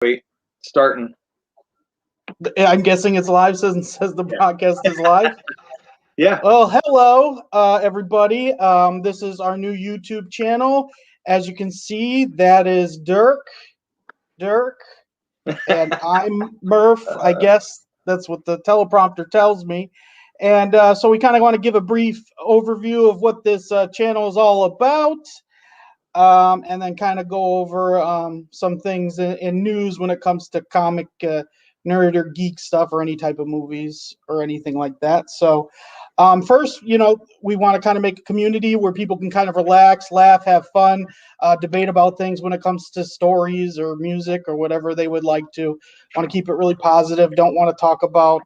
Wait, starting. I'm guessing it's live. Says the podcast is live. Yeah. Well, hello, everybody. This is our new YouTube channel. As you can see, that is Dirk, and I'm Murph. I guess that's what the teleprompter tells me. And so we kind of want to give a brief overview of what this channel is all about. And then kind of go over some things in news when it comes to comic nerd or geek stuff or any type of movies or anything like that. So first, we want to kind of make a community where people can kind of relax, laugh, have fun, debate about things when it comes to stories or music or whatever they would like to. Want to keep it really positive. Don't want to talk about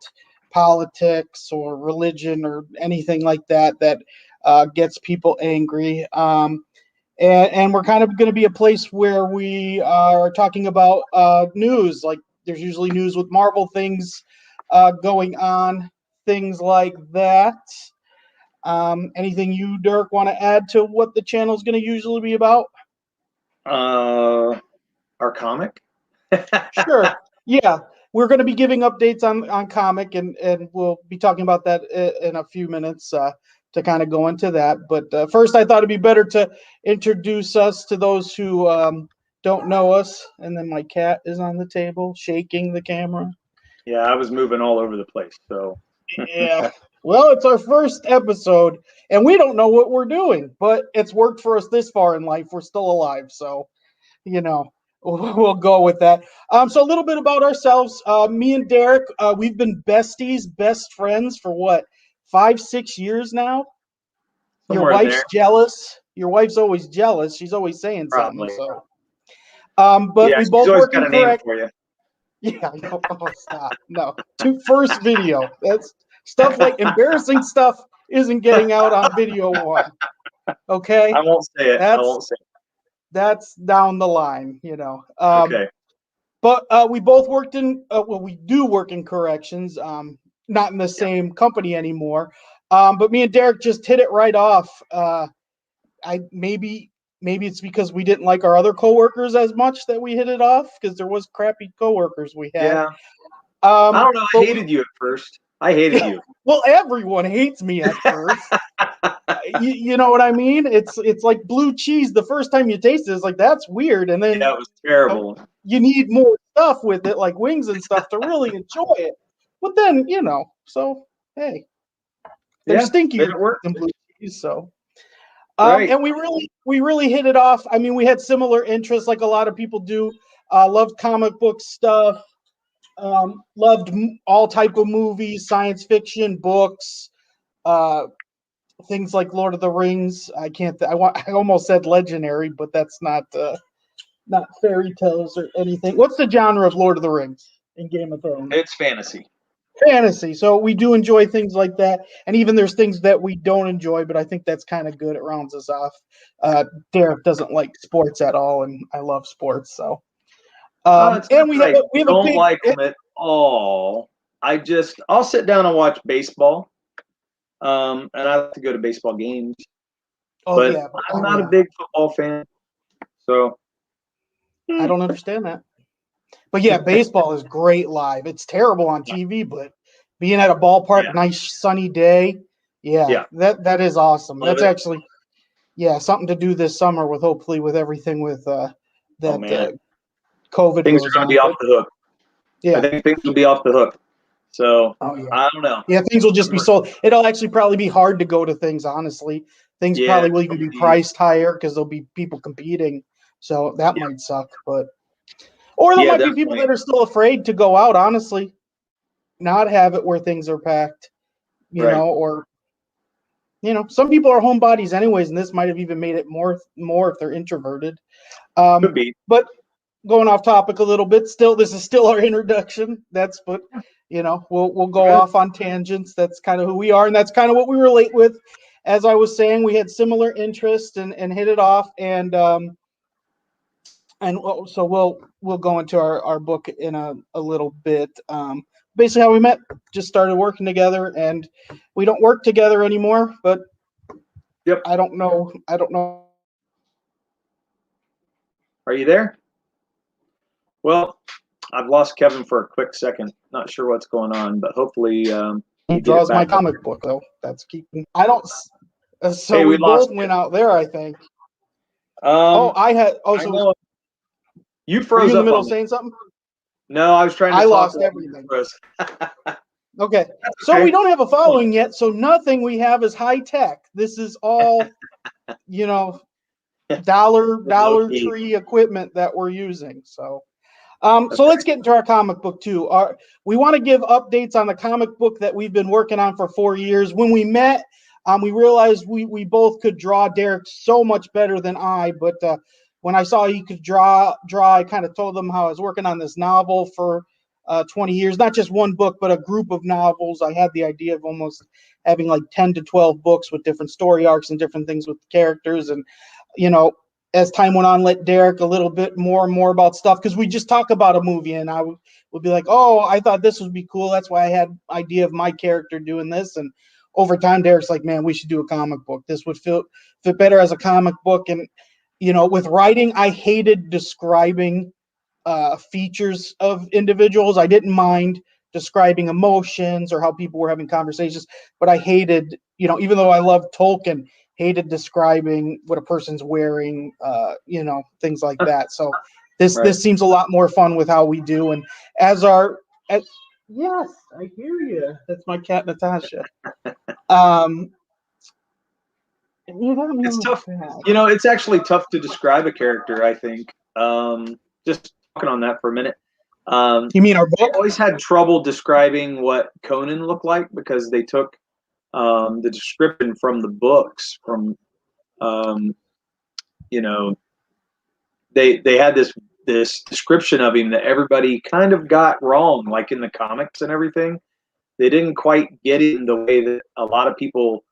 politics or religion or anything like that gets people angry. And we're kind of going to be a place where we are talking about news. Like there's usually news with Marvel things going on, things like that. Anything you, Dirk, want to add to what the channel is going to usually be about? Our comic? Sure. Yeah. We're going to be giving updates on comic, and we'll be talking about that in a few minutes to kind of go into that. But first, I thought it'd be better to introduce us to those who don't know us. And then my cat is on the table, shaking the camera. Yeah, I was moving all over the place. So yeah. Well, it's our first episode, and we don't know what we're doing, but it's worked for us this far in life. We're still alive, so we'll go with that. So a little bit about ourselves. Me and Derek, we've been besties, best friends for what, 5-6 years now? somewhere Your wife's there. jealous. Your wife's always jealous. She's always saying Probably. something. So, but Yeah, we she's both always work got a correct. name for you. Yeah. No, oh, stop. No. First video. That's stuff like embarrassing stuff isn't getting out on video one. Okay. I won't say it. I won't say it. That's down the line. Okay. But we both worked in, we do work in corrections, not in the same company anymore. But me and Derek just hit it right off. Maybe it's because we didn't like our other coworkers as much that we hit it off, because there was crappy coworkers we had. Yeah. I don't know. I hated you at first. I hated you. Well, everyone hates me at first. You know what I mean? It's like blue cheese. The first time you taste it, it's like, that's weird. And then Yeah, it was terrible. You need more stuff with it, like wings and stuff, to really enjoy it. But then, so hey, they're stinkier than blue cheese. So, Right. and we really hit it off. I mean, we had similar interests, like a lot of people do. Loved comic book stuff. Loved all type of movies, science fiction, books, things like Lord of the Rings. I almost said legendary, but that's not fairy tales or anything. What's the genre of Lord of the Rings in Game of Thrones? It's fantasy. Fantasy. So we do enjoy things like that, and even there's things that we don't enjoy, but I think that's kind of good. It rounds us off. Derek doesn't like sports at all, and I love sports. So, and we have don't like them at all. I'll sit down and watch baseball, and I like to go to baseball games. But I'm not a big football fan, so I don't understand that. But yeah, baseball is great live. It's terrible on TV, but being at a ballpark, nice sunny day, that is awesome. That's actually, something to do this summer with, hopefully, with everything with COVID. Things are going to be off the hook. Yeah, I think things will be off the hook. So I don't know. Yeah, things will just be sold. It'll actually probably be hard to go to things. Honestly, things probably will even be priced higher because there'll be people competing. So that might suck, or there might be people that are still afraid to go out, honestly, not have it where things are packed, or, some people are homebodies anyways, and this might have even made it more if they're introverted. Could be. But going off topic a little bit, this is still our introduction. That's what, we'll go off on tangents. That's kind of who we are, and that's kind of what we relate with. As I was saying, we had similar interests and hit it off, and so we'll go into our book in a little bit. Basically how we met, just started working together, and we don't work together anymore, but I don't know. Are you there? Well, I've lost Kevin for a quick second. Not sure what's going on, but hopefully he draws my comic book though. That's keeping. I don't. So hey, we both went out there, I think. I had. Oh, so you froze in the up middle on me. saying something? No, I was trying to. I lost everything. Okay, so we don't have a following yet, so nothing we have is high tech. This is all, Dollar Tree equipment that we're using. So, so let's get into our comic book too. We want to give updates on the comic book that we've been working on for 4 years. When we met, we realized we both could draw. Derek so much better than I, but when I saw he could draw, I kind of told him how I was working on this novel for 20 years, not just one book, but a group of novels. I had the idea of almost having like 10 to 12 books with different story arcs and different things with the characters. And, as time went on, let Derek a little bit more and more about stuff, because we just talk about a movie and I would be like, oh, I thought this would be cool. That's why I had idea of my character doing this. And over time, Derek's like, man, we should do a comic book. This would fit better as a comic book. And, with writing, I hated describing features of individuals. I didn't mind describing emotions or how people were having conversations, but I hated, even though I loved Tolkien, hated describing what a person's wearing, things like that. So this seems a lot more fun with how we do. And yes, I hear you. That's my cat, Natasha. It's tough. It's actually tough to describe a character, I think. Just talking on that for a minute. You mean our book? I always had trouble describing what Conan looked like because they took the description from the books. They had this description of him that everybody kind of got wrong, like in the comics and everything. They didn't quite get it in the way that a lot of people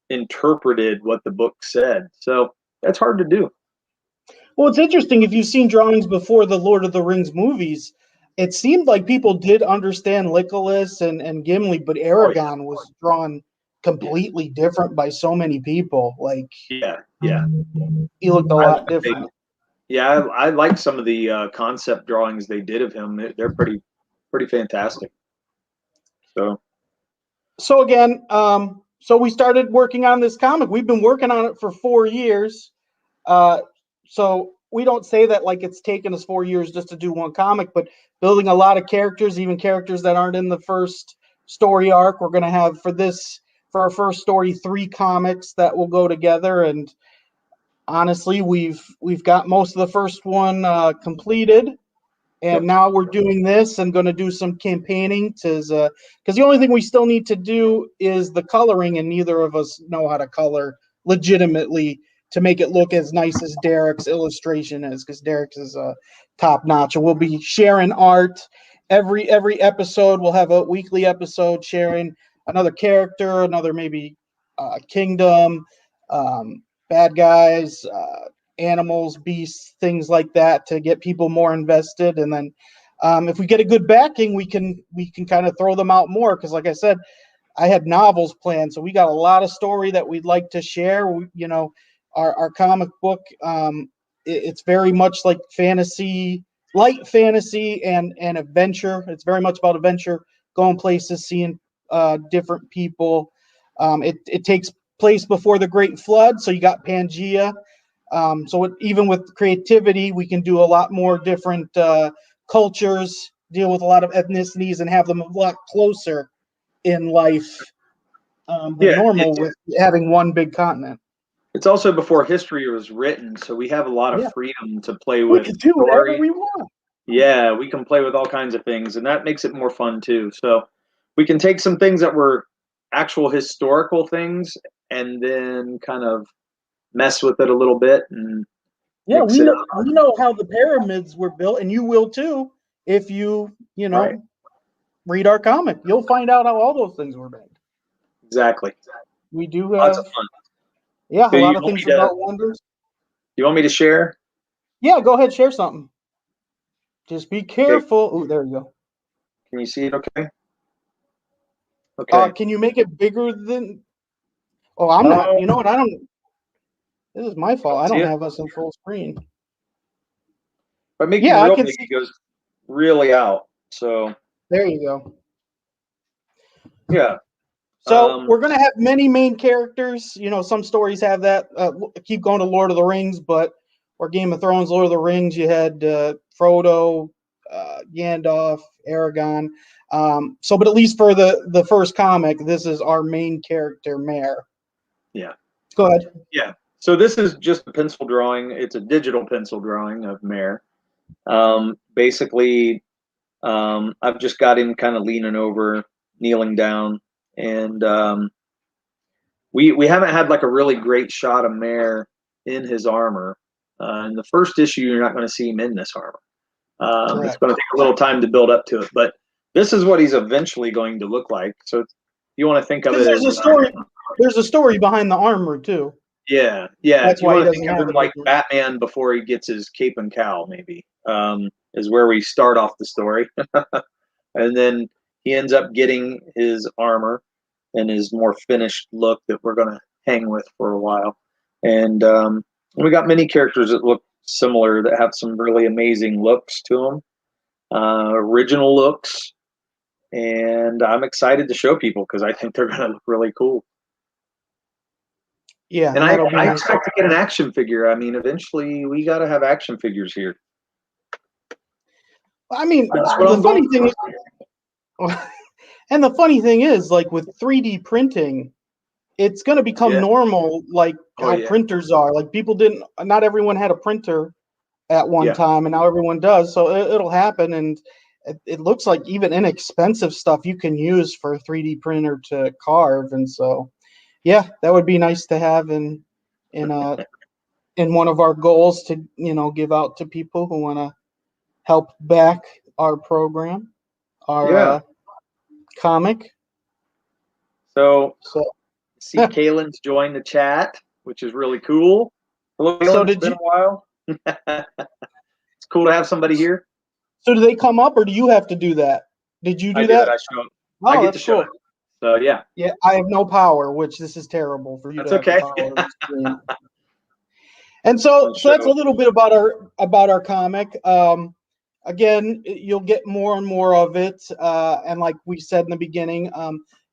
interpreted what the book said. So that's hard to do. Well, it's interesting. If you've seen drawings before the Lord of the Rings movies, it seemed like people did understand Legolas and Gimli, but Aragorn was drawn completely different by so many people. Like, yeah, he looked a lot different. I like some of the concept drawings they did of him. They're pretty fantastic. So again, so we started working on this comic. We've been working on it for 4 years. So we don't say that like it's taken us 4 years just to do one comic, but building a lot of characters, even characters that aren't in the first story arc. We're going to have for our first story 3 comics that will go together. And honestly, we've got most of the first one completed. And now we're doing this and going to do some campaigning because the only thing we still need to do is the coloring, and neither of us know how to color legitimately to make it look as nice as Derek's illustration is, because Derek's is top notch. And we'll be sharing art every episode. We'll have a weekly episode sharing another character, another maybe kingdom, bad guys, animals, beasts, things like that to get people more invested. And then if we get a good backing, we can kind of throw them out more, because like I said, I had novels planned, so we got a lot of story that we'd like to share. Our comic book, it's very much like fantasy, light fantasy and adventure. It's very much about adventure, going places, seeing different people. It takes place before the Great Flood, so you got Pangea. Even with creativity, we can do a lot more different cultures, deal with a lot of ethnicities, and have them a lot closer in life than normal with having one big continent. It's also before history was written, so we have a lot of freedom to play with. We can do whatever we want. Yeah, we can play with all kinds of things, and that makes it more fun too. So we can take some things that were actual historical things and then kind of mess with it a little bit. And we know how the pyramids were built, and you will too if you read our comic. You'll find out how all those things were made. Exactly. We do lots of fun. Yeah, a lot of things about wonders. You want me to share? Yeah, go ahead, share something. Just be careful. Okay. Oh, there you go. Can you see it okay? Okay. Can you make it bigger than... Oh, I'm not. You know what? I don't... This is my fault. I don't have us in full screen. But make it real big, really out. So there you go. Yeah. So we're going to have many main characters. You know, some stories have that. Keep going to Lord of the Rings, but or Game of Thrones, Lord of the Rings, you had Frodo, Gandalf, Aragon. But at least for the first comic, this is our main character, Mare. Yeah. Go ahead. Yeah. So this is just a pencil drawing. It's a digital pencil drawing of Mare. Basically, I've just got him kind of leaning over, kneeling down, and we haven't had like a really great shot of Mare in his armor. In the first issue, you're not going to see him in this armor. It's going to take a little time to build up to it, but this is what he's eventually going to look like. So you want to think of it there's as a story. There's a story behind the armor too. Yeah. That's if you why want he to think doesn't of have him like Batman before he gets his cape and cowl, maybe is where we start off the story, and then he ends up getting his armor and his more finished look that we're going to hang with for a while. And we got many characters that look similar that have some really amazing looks to them, original looks, and I'm excited to show people because I think they're going to look really cool. Yeah, and I expect to get an action figure. I mean, eventually we got to have action figures here. I mean, the funny thing is, and the funny thing is, like with 3D printing, it's going to become normal, like how printers are. Like not everyone had a printer at one time, and now everyone does. So it'll happen, and it looks like even inexpensive stuff you can use for a 3D printer to carve. And so, yeah, that would be nice to have in one of our goals to give out to people who want to help back our program, our comic. So see Kaylin's joined the chat, which is really cool. Hello, Kaylin. It's been a while. It's cool to have somebody here. So do they come up, or do you have to do that? Did you do that? I show up. I get to show up. So yeah. Yeah, I have no power, which this is terrible for you. That's okay. And so that's a little bit about our comic. Again, you'll get more and more of it, and like we said in the beginning,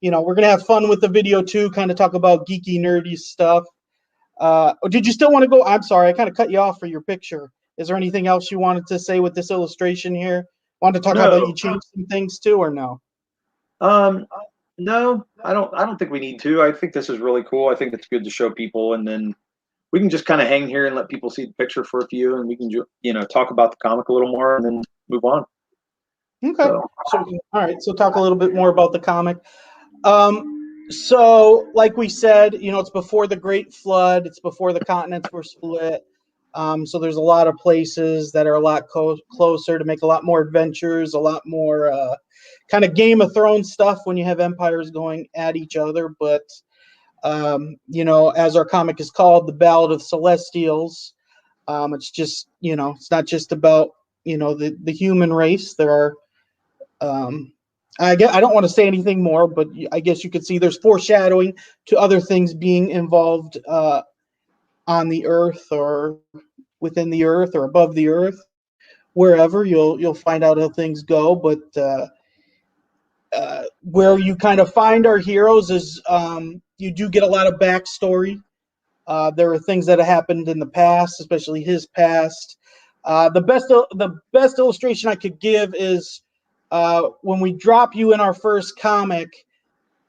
we're gonna have fun with the video too. Kind of talk about geeky, nerdy stuff. Did you still want to go? I'm sorry, I kind of cut you off for your picture. Is there anything else you wanted to say with this illustration here? Want to talk about you changed some things too, or no? No, I don't think we need to. I think this is really cool. I think it's good to show people, and then we can just kind of hang here and let people see the picture for a few, and we can talk about the comic a little more, and then move on. Okay. So all right. So talk a little bit more about the comic. So like we said, it's before the Great Flood. It's before the continents were split. So there's a lot of places that are a lot closer to make a lot more adventures, a lot more kind of Game of Thrones stuff when you have empires going at each other. But, as our comic is called, The Ballad of Celestials, it's just, it's not just about, the human race. There are, I don't want to say anything more, but I guess you could see there's foreshadowing to other things being involved on the earth or within the earth or above the earth, wherever you'll find out how things go. But where you kind of find our heroes is you do get a lot of backstory. There are things that have happened in the past, especially his past. The best illustration I could give is when we drop you in our first comic,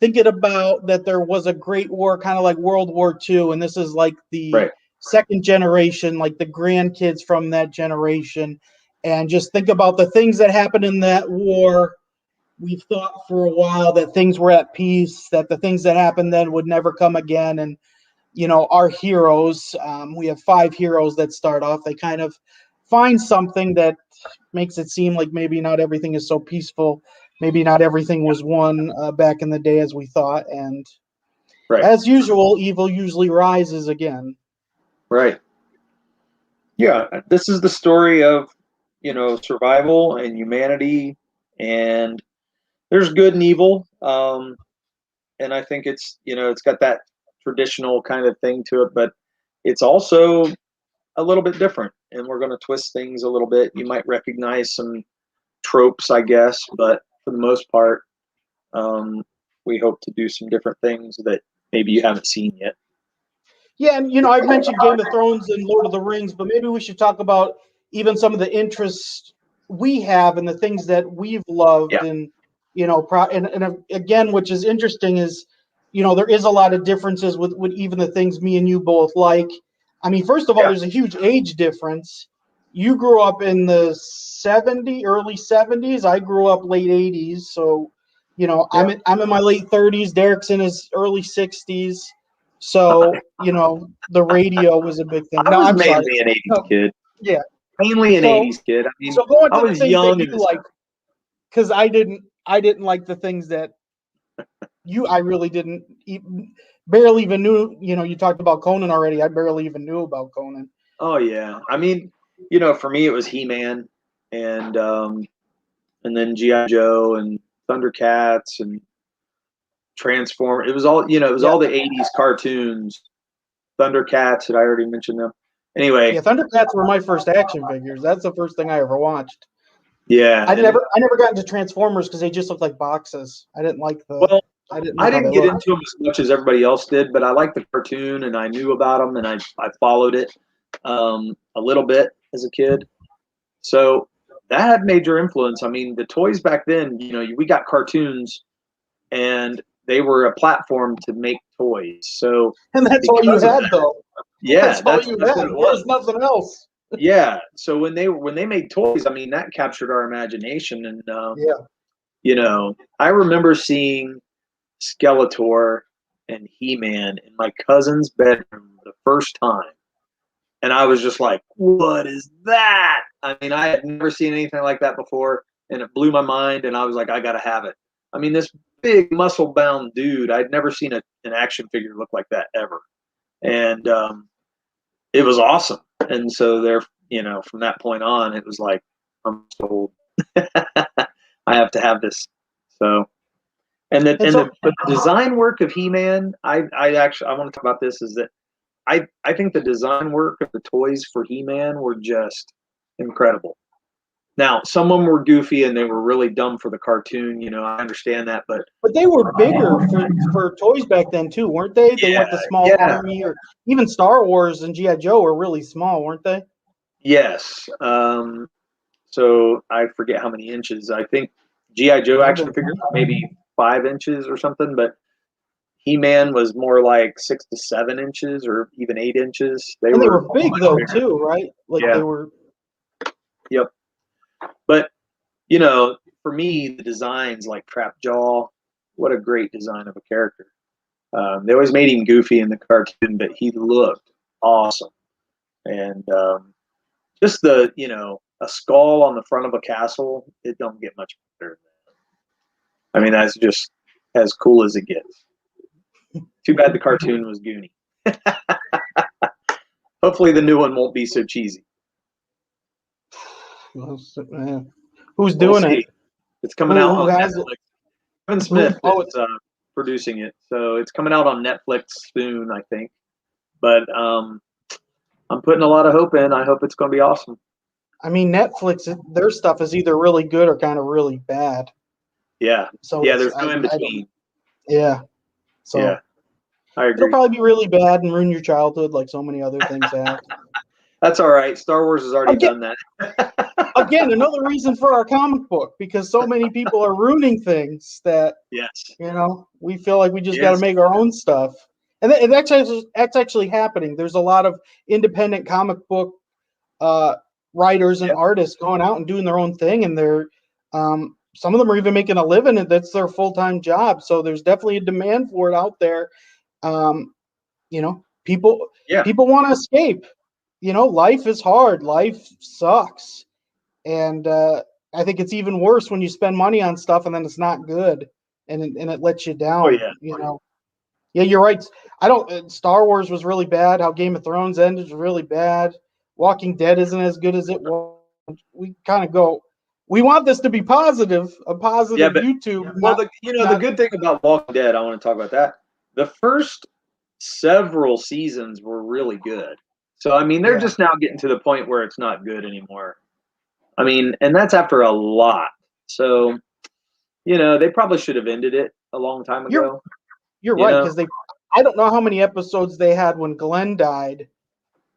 thinking about that there was a great war, kind of like World War II, and this is like the second generation, like the grandkids from that generation, and just think about the things that happened in that war. We've thought for a while that things were at peace, that the things that happened then would never come again, and our heroes, we have 5 heroes that start off. They kind of find something that makes it seem like maybe not everything is so peaceful. Maybe not everything was won back in the day as we thought. And as usual, evil usually rises again. Right. Yeah. This is the story of, survival and humanity, and there's good and evil. And I think it's, it's got that traditional kind of thing to it, but it's also a little bit different, and we're going to twist things a little bit. You might recognize some tropes, I guess. But for the most part, we hope to do some different things that maybe you haven't seen yet. Yeah, and I mentioned Game of Thrones and Lord of the Rings, but maybe we should talk about even some of the interests we have and the things that we've loved, and again, which is interesting is, there is a lot of differences with even the things me and you both like. I mean, first of all, there's a huge age difference. You grew up in the early 70s. I grew up late 80s, so I'm in my late 30s. Derek's in his early 60s. So, the radio was a big thing. I was mainly an 80s kid. Yeah. Mainly an 80s kid. I mean, so going to I was the things young that you like, because I didn't like the things that I really didn't barely even knew. You talked about Conan already. I barely even knew about Conan. Oh yeah. I mean, for me it was He-Man and then G.I. Joe and Thundercats and Transform. It was all, all the 80s cartoons. Thundercats, did I already mention them? Anyway. Yeah, Thundercats were my first action figures. That's the first thing I ever watched. Yeah. I never got into Transformers because they just looked like boxes. I didn't like the. Well, I didn't get into them as much as everybody else did, but I liked the cartoon and I knew about them and I followed it a little bit as a kid. So that had major influence. I mean, the toys back then, we got cartoons and they were a platform to make toys. So and that's all you had, though. Yeah, that's all you had. There was nothing else. Yeah. So when they made toys, I mean, that captured our imagination, and I remember seeing Skeletor and He-Man in my cousin's bedroom the first time, and I was just like, "What is that?" I mean, I had never seen anything like that before, and it blew my mind. And I was like, "I gotta have it." I mean, this big muscle-bound dude, I'd never seen an action figure look like that ever, and it was awesome. And so from that point on, it was like, I'm sold. I have to have this. So, but the design work of He-Man, I want to talk about this, is that I think the design work of the toys for He-Man were just incredible. Now, some of them were goofy and they were really dumb for the cartoon. I understand that, but they were bigger for toys back then too, weren't they? They weren't the small army, or even Star Wars and G.I. Joe were really small, weren't they? Yes. So I forget how many inches. I think G.I. Joe action figure maybe 5 inches or something, but He-Man was more like 6 to 7 inches or even 8 inches. They were big though too, right? Like they were. Yep. But for me, the designs like Trap Jaw, what a great design of a character. They always made him goofy in the cartoon, but he looked awesome. And just the a skull on the front of a castle, it don't get much better than that. I mean, that's just as cool as it gets. Too bad the cartoon was goony. Hopefully the new one won't be so cheesy. Who's doing it? It's coming out on Netflix. Kevin Smith is producing it, so it's coming out on Netflix soon, I think. But I'm putting a lot of hope in. I hope it's going to be awesome. I mean, Netflix, their stuff is either really good or kind of really bad. Yeah. So there's no in between. Yeah. So yeah, I agree. It'll probably be really bad and ruin your childhood, like so many other things have. That's all right. Star Wars has already done that. Again, another reason for our comic book, because so many people are ruining things that we feel like we just got to make our own stuff. And that's actually happening. There's a lot of independent comic book writers and artists going out and doing their own thing, and they're some of them are even making a living, and that's their full-time job. So there's definitely a demand for it out there. People want to escape. Life is hard. Life sucks. And I think it's even worse when you spend money on stuff and then it's not good and it lets you down. Yeah, you're right. Star Wars was really bad. How Game of Thrones ended was really bad. Walking Dead isn't as good as it was. We kind of go, we want this to be positive, a positive YouTube. Well, the good thing about Walking Dead, I want to talk about that. The first several seasons were really good. So, I mean, they're just now getting to the point where it's not good anymore. I mean, and that's after a lot. So, they probably should have ended it a long time ago. You're right, because I don't know how many episodes they had when Glenn died,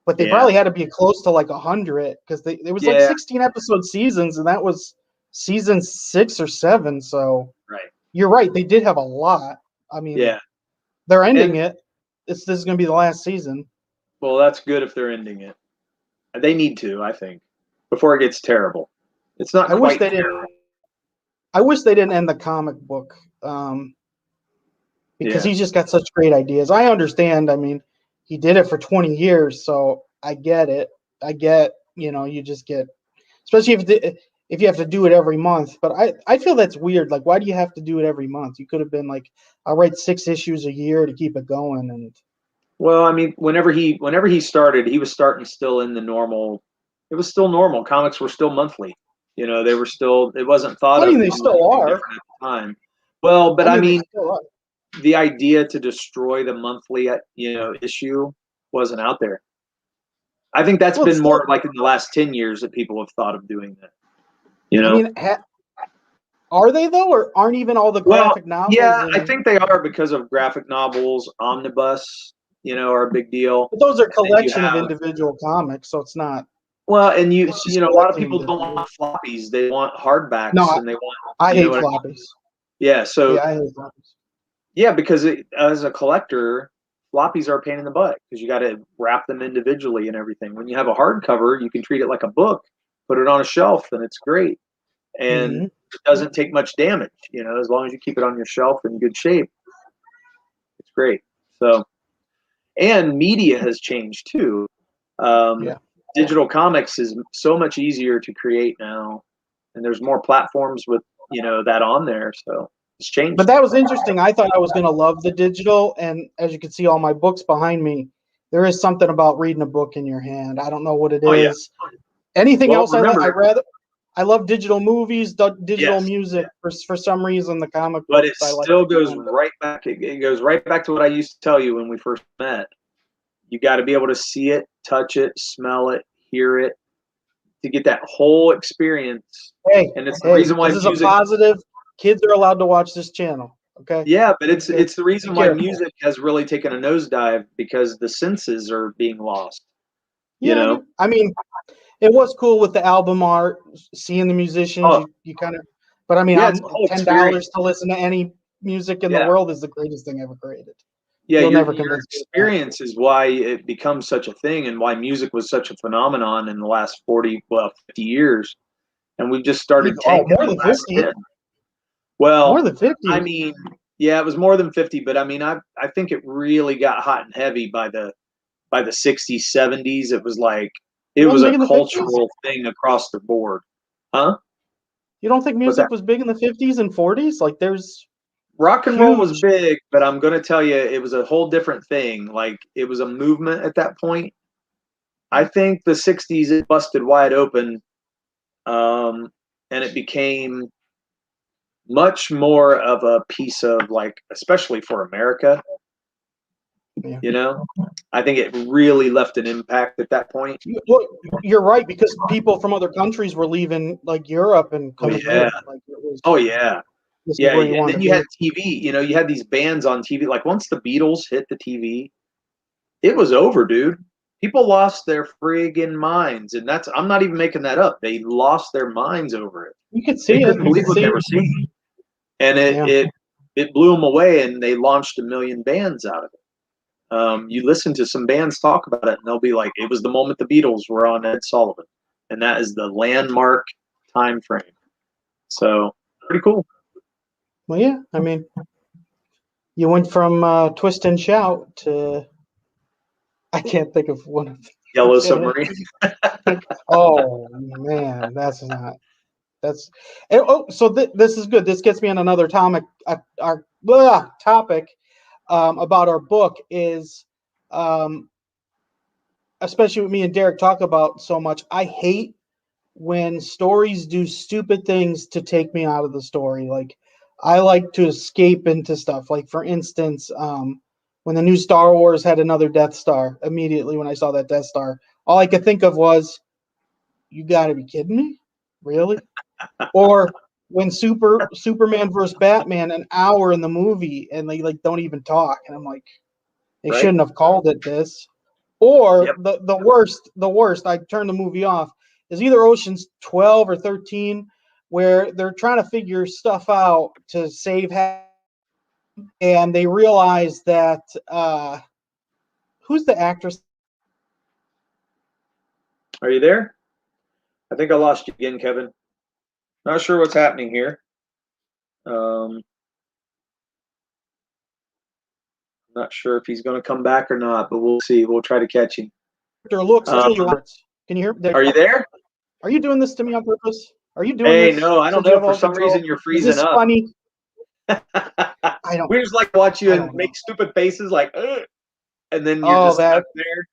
but they probably had to be close to like 100, because it was like 16 episode seasons, and that was season 6 or 7. So you're right, they did have a lot. I mean, they're ending it. This is going to be the last season. Well, that's good if they're ending it. They need to, I think, before it gets terrible. It's not. I wish they didn't end the comic book, because he's just got such great ideas. I understand. I mean, he did it for 20 years, so I get it. I get, you just get, especially if you have to do it every month. But I feel that's weird. Like, why do you have to do it every month? You could have been like, I'll write 6 issues a year to keep it going. And well, I mean, whenever he started, he was starting still in the normal. It was still normal. Comics were still monthly. They were still. It wasn't thought of. I mean, they still are at the time. Well, but I mean the idea to destroy the monthly, issue wasn't out there. I think that's been more like in the last 10 years that people have thought of doing that. I mean, are they though, or aren't even all the graphic novels? Yeah, I think they are, because of graphic novels, omnibus, are a big deal. But those are collection of individual comics, so it's not. Well, and a lot of people don't want floppies; they want hardbacks, and they want. I hate floppies. Yeah, so I hate floppies. Yeah, because as a collector, floppies are a pain in the butt, because you got to wrap them individually and everything. When you have a hardcover, you can treat it like a book, put it on a shelf, and it's great. And it doesn't take much damage, as long as you keep it on your shelf in good shape. It's great. So, and media has changed too. Digital comics is so much easier to create now, and there's more platforms with that on there. So it's changed. But that was interesting. I thought I was going to love the digital, and as you can see, all my books behind me, there is something about reading a book in your hand. I don't know what it is. Yeah. Anything else I love digital movies, digital music. For some reason, the comic books. But it still goes right back. It goes right back to what I used to tell you when we first met. You got to be able to see it, touch it, smell it, hear it, to get that whole experience. And it's the reason why this is a positive. Kids are allowed to watch this channel. Okay. Yeah, but it's the reason why music has really taken a nosedive, because the senses are being lost. I mean, it was cool with the album art, seeing the musicians. You kind of, but I mean, $10 to listen to any music in the world is the greatest thing ever created. Yeah, your experience is why it becomes such a thing, and why music was such a phenomenon in the last 50 years. And we've just started tanking more than 50. Well, more than 50. I mean, yeah, it was more than 50, but I mean, I think it really got hot and heavy by the 60s, 70s. It was like it was a cultural thing across the board. Huh? You don't think music was big in the 50s and 40s? Like, there's rock and roll was big, but I'm going to tell you, it was a whole different thing. Like, it was a movement at that point. I think the 60s, it busted wide open, and it became much more of a piece of, like, especially for America, I think it really left an impact at that point. Well, you're right, because people from other countries were leaving, like, Europe and coming here. Like, and then you had TV. You had these bands on TV. Like, once the Beatles hit the TV, it was over, dude. People lost their friggin' minds, and I'm not even making that up. They lost their minds over it. You could see couldn't believe what they were seeing, and it blew them away, and they launched a million bands out of it. You listen to some bands talk about it, and they'll be like, it was the moment the Beatles were on Ed Sullivan, and that is the landmark time frame. So pretty cool. Well, yeah, I mean, you went from Twist and Shout to, I can't think of one of them. Yellow Submarine. Oh man, so this is good. This gets me on another topic. Our topic about our book is, especially with me and Derek talk about so much, I hate when stories do stupid things to take me out of the story. Like, I like to escape into stuff. Like, for instance, when the new Star Wars had another Death Star, immediately when I saw that Death Star, all I could think of was, you got to be kidding me. really? Or when Superman versus Batman, an hour in the movie, and they like don't even talk, and I'm like, they shouldn't have called it this. Or the worst, I turn the movie off, is either Ocean's 12 or 13, where they're trying to figure stuff out to save, and they realize that who's the actress? Are you there? I think I lost you again, Kevin. Not sure what's happening here. Not sure if he's going to come back or not, but we'll see. We'll try to catch him. Looks Julia Roberts. Can you hear? Are you there? Are you doing this to me on purpose? Are you doing this? Hey, no, I don't know. For some reason, you're freezing Is this up. Funny? I don't. We just like to watch you and make stupid faces, like, and then you're just stuck there.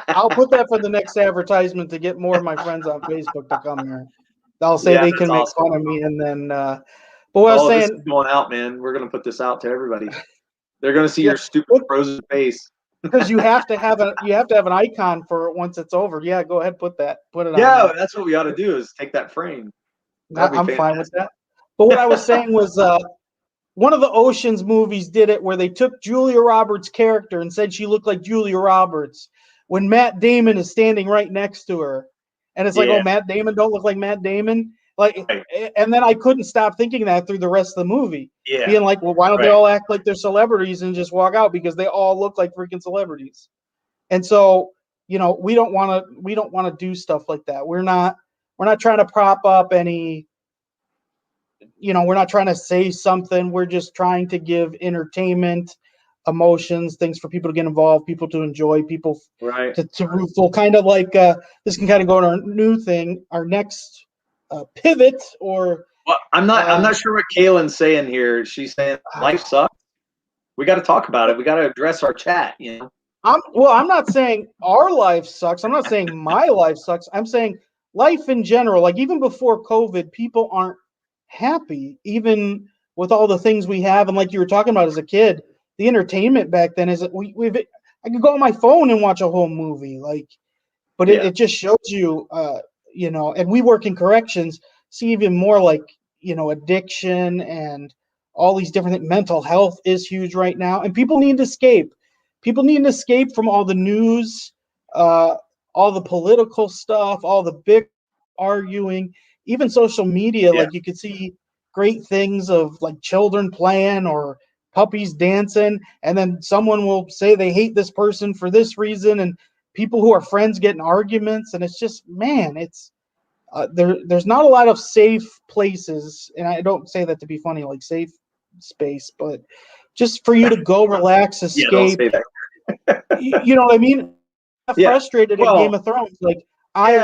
I'll put that for the next advertisement to get more of my friends on Facebook to come here. I'll say they can make fun of me, and then. But what I was saying, this is going out, man. We're gonna put this out to everybody. They're gonna see your stupid frozen face. Because you have to have an icon for it once it's over. Yeah, go ahead, put it on. Yeah, that's what we ought to do is take that frame. I'm fine with that. But what I was saying was one of the Ocean's movies did it where they took Julia Roberts' character and said she looked like Julia Roberts when Matt Damon is standing right next to her. And it's like, oh, Matt Damon don't look like Matt Damon. Like, and then I couldn't stop thinking that through the rest of the movie. Yeah. Being like, well, why don't they all act like they're celebrities and just walk out, because they all look like freaking celebrities. And so, we don't want to do stuff like that. We're not trying to prop up any, we're not trying to say something. We're just trying to give entertainment, emotions, things for people to get involved, people to enjoy, people to root for. Kind of like this can kind of go to our new thing, our next pivot. Or I'm not sure what Kaylin's saying here. She's saying life sucks. We got to talk about it. We got to address our chat. I'm not saying our life sucks. I'm not saying my life sucks. I'm saying life in general. Like even before COVID, people aren't happy, even with all the things we have. And like you were talking about as a kid, the entertainment back then is that I could go on my phone and watch a whole movie. But it just shows you, and we work in corrections, see even more like, addiction and all these different things. Mental health is huge right now, and people need to escape. People need to escape from all the news, all the political stuff, all the big arguing, even social media. Like you could see great things of like children playing or puppies dancing, and then someone will say they hate this person for this reason, and people who are friends get in arguments, and it's just, man, it's there's not a lot of safe places, and I don't say that to be funny, like safe space, but just for you to go relax, escape. Don't say that. You know what I mean? I'm frustrated at Game of Thrones. Like I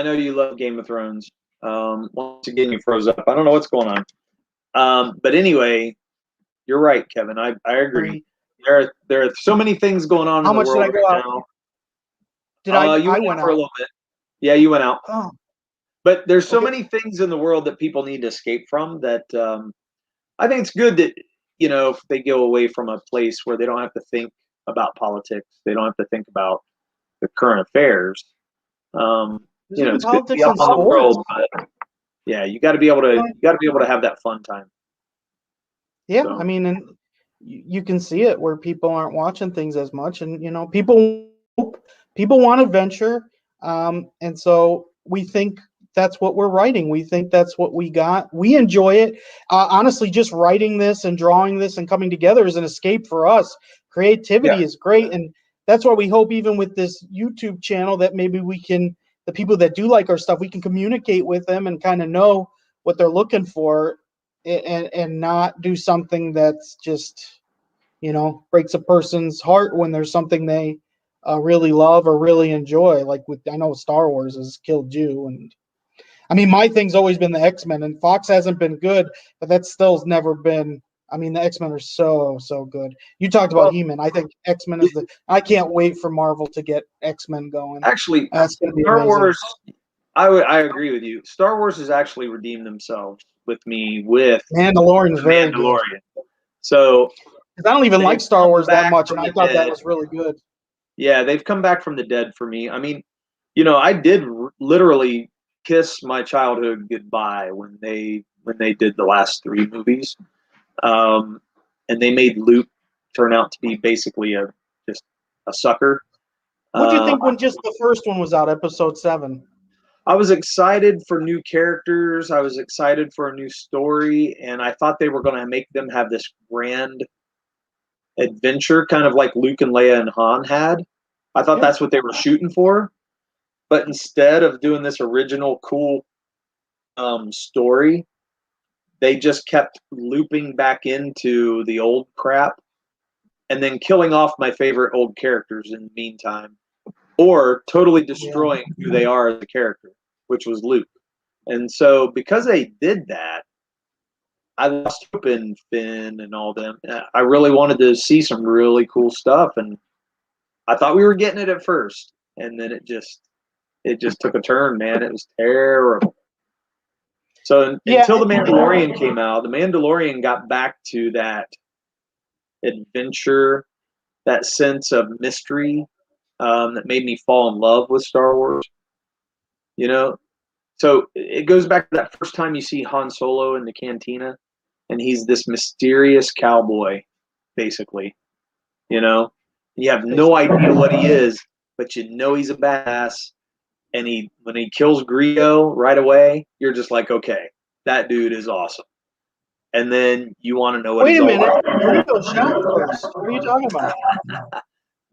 know you love Game of Thrones. Once again, you froze up. I don't know what's going on. But anyway, you're right, Kevin. I agree. There are so many things going on in the world right now. Did I? You went out for a little bit. Yeah, you went out. Oh. But there's so many things in the world that people need to escape from that I think it's good that, if they go away from a place where they don't have to think about politics, they don't have to think about the current affairs. It's good to be up on the world, but you got to be able to have that fun time. Yeah, so. I mean, and you can see it where people aren't watching things as much, and people want adventure, and so we think that's what we're writing. We think that's what we got. We enjoy it. Honestly, just writing this and drawing this and coming together is an escape for us. Creativity is great, and that's why we hope even with this YouTube channel that maybe we can, the people that do like our stuff, we can communicate with them and kind of know what they're looking for, and not do something that's just, breaks a person's heart when there's something they really love or really enjoy. Like I know Star Wars has killed you, and I mean, my thing's always been the X-Men, and Fox hasn't been good, but that still's never been. I mean, the X-Men are so good. You talked about He-Man. I think X-Men is I can't wait for Marvel to get X-Men going. Actually, Star Wars, I agree with you. Star Wars has actually redeemed themselves with me with Mandalorian. Very good. So, because I don't even like Star Wars that much, and I thought that was really good. Yeah, they've come back from the dead for me. I mean, I did literally kiss my childhood goodbye when they did the last 3 movies, and they made Luke turn out to be basically just a sucker. What do you think when just the first one was out, episode 7? I was excited for new characters. I was excited for a new story, and I thought they were going to make them have this grand adventure, kind of like Luke and Leia and Han had. I thought that's what they were shooting for. But instead of doing this original cool story, they just kept looping back into the old crap and then killing off my favorite old characters in the meantime, or totally destroying who they are as a character, which was Luke. And so because they did that, I lost hope in Finn and all them. I really wanted to see some really cool stuff, and I thought we were getting it at first, and then it just took a turn, man. It was terrible. So until The Mandalorian came out, The Mandalorian got back to that adventure, that sense of mystery that made me fall in love with Star Wars. So it goes back to that first time you see Han Solo in the cantina, and he's this mysterious cowboy, basically. You have no idea what he is, but he's a badass. And when he kills Greedo right away, you're just like, okay, that dude is awesome. And then you want to know what he's all about. Wait a minute, Greedo shot first. What are you talking about?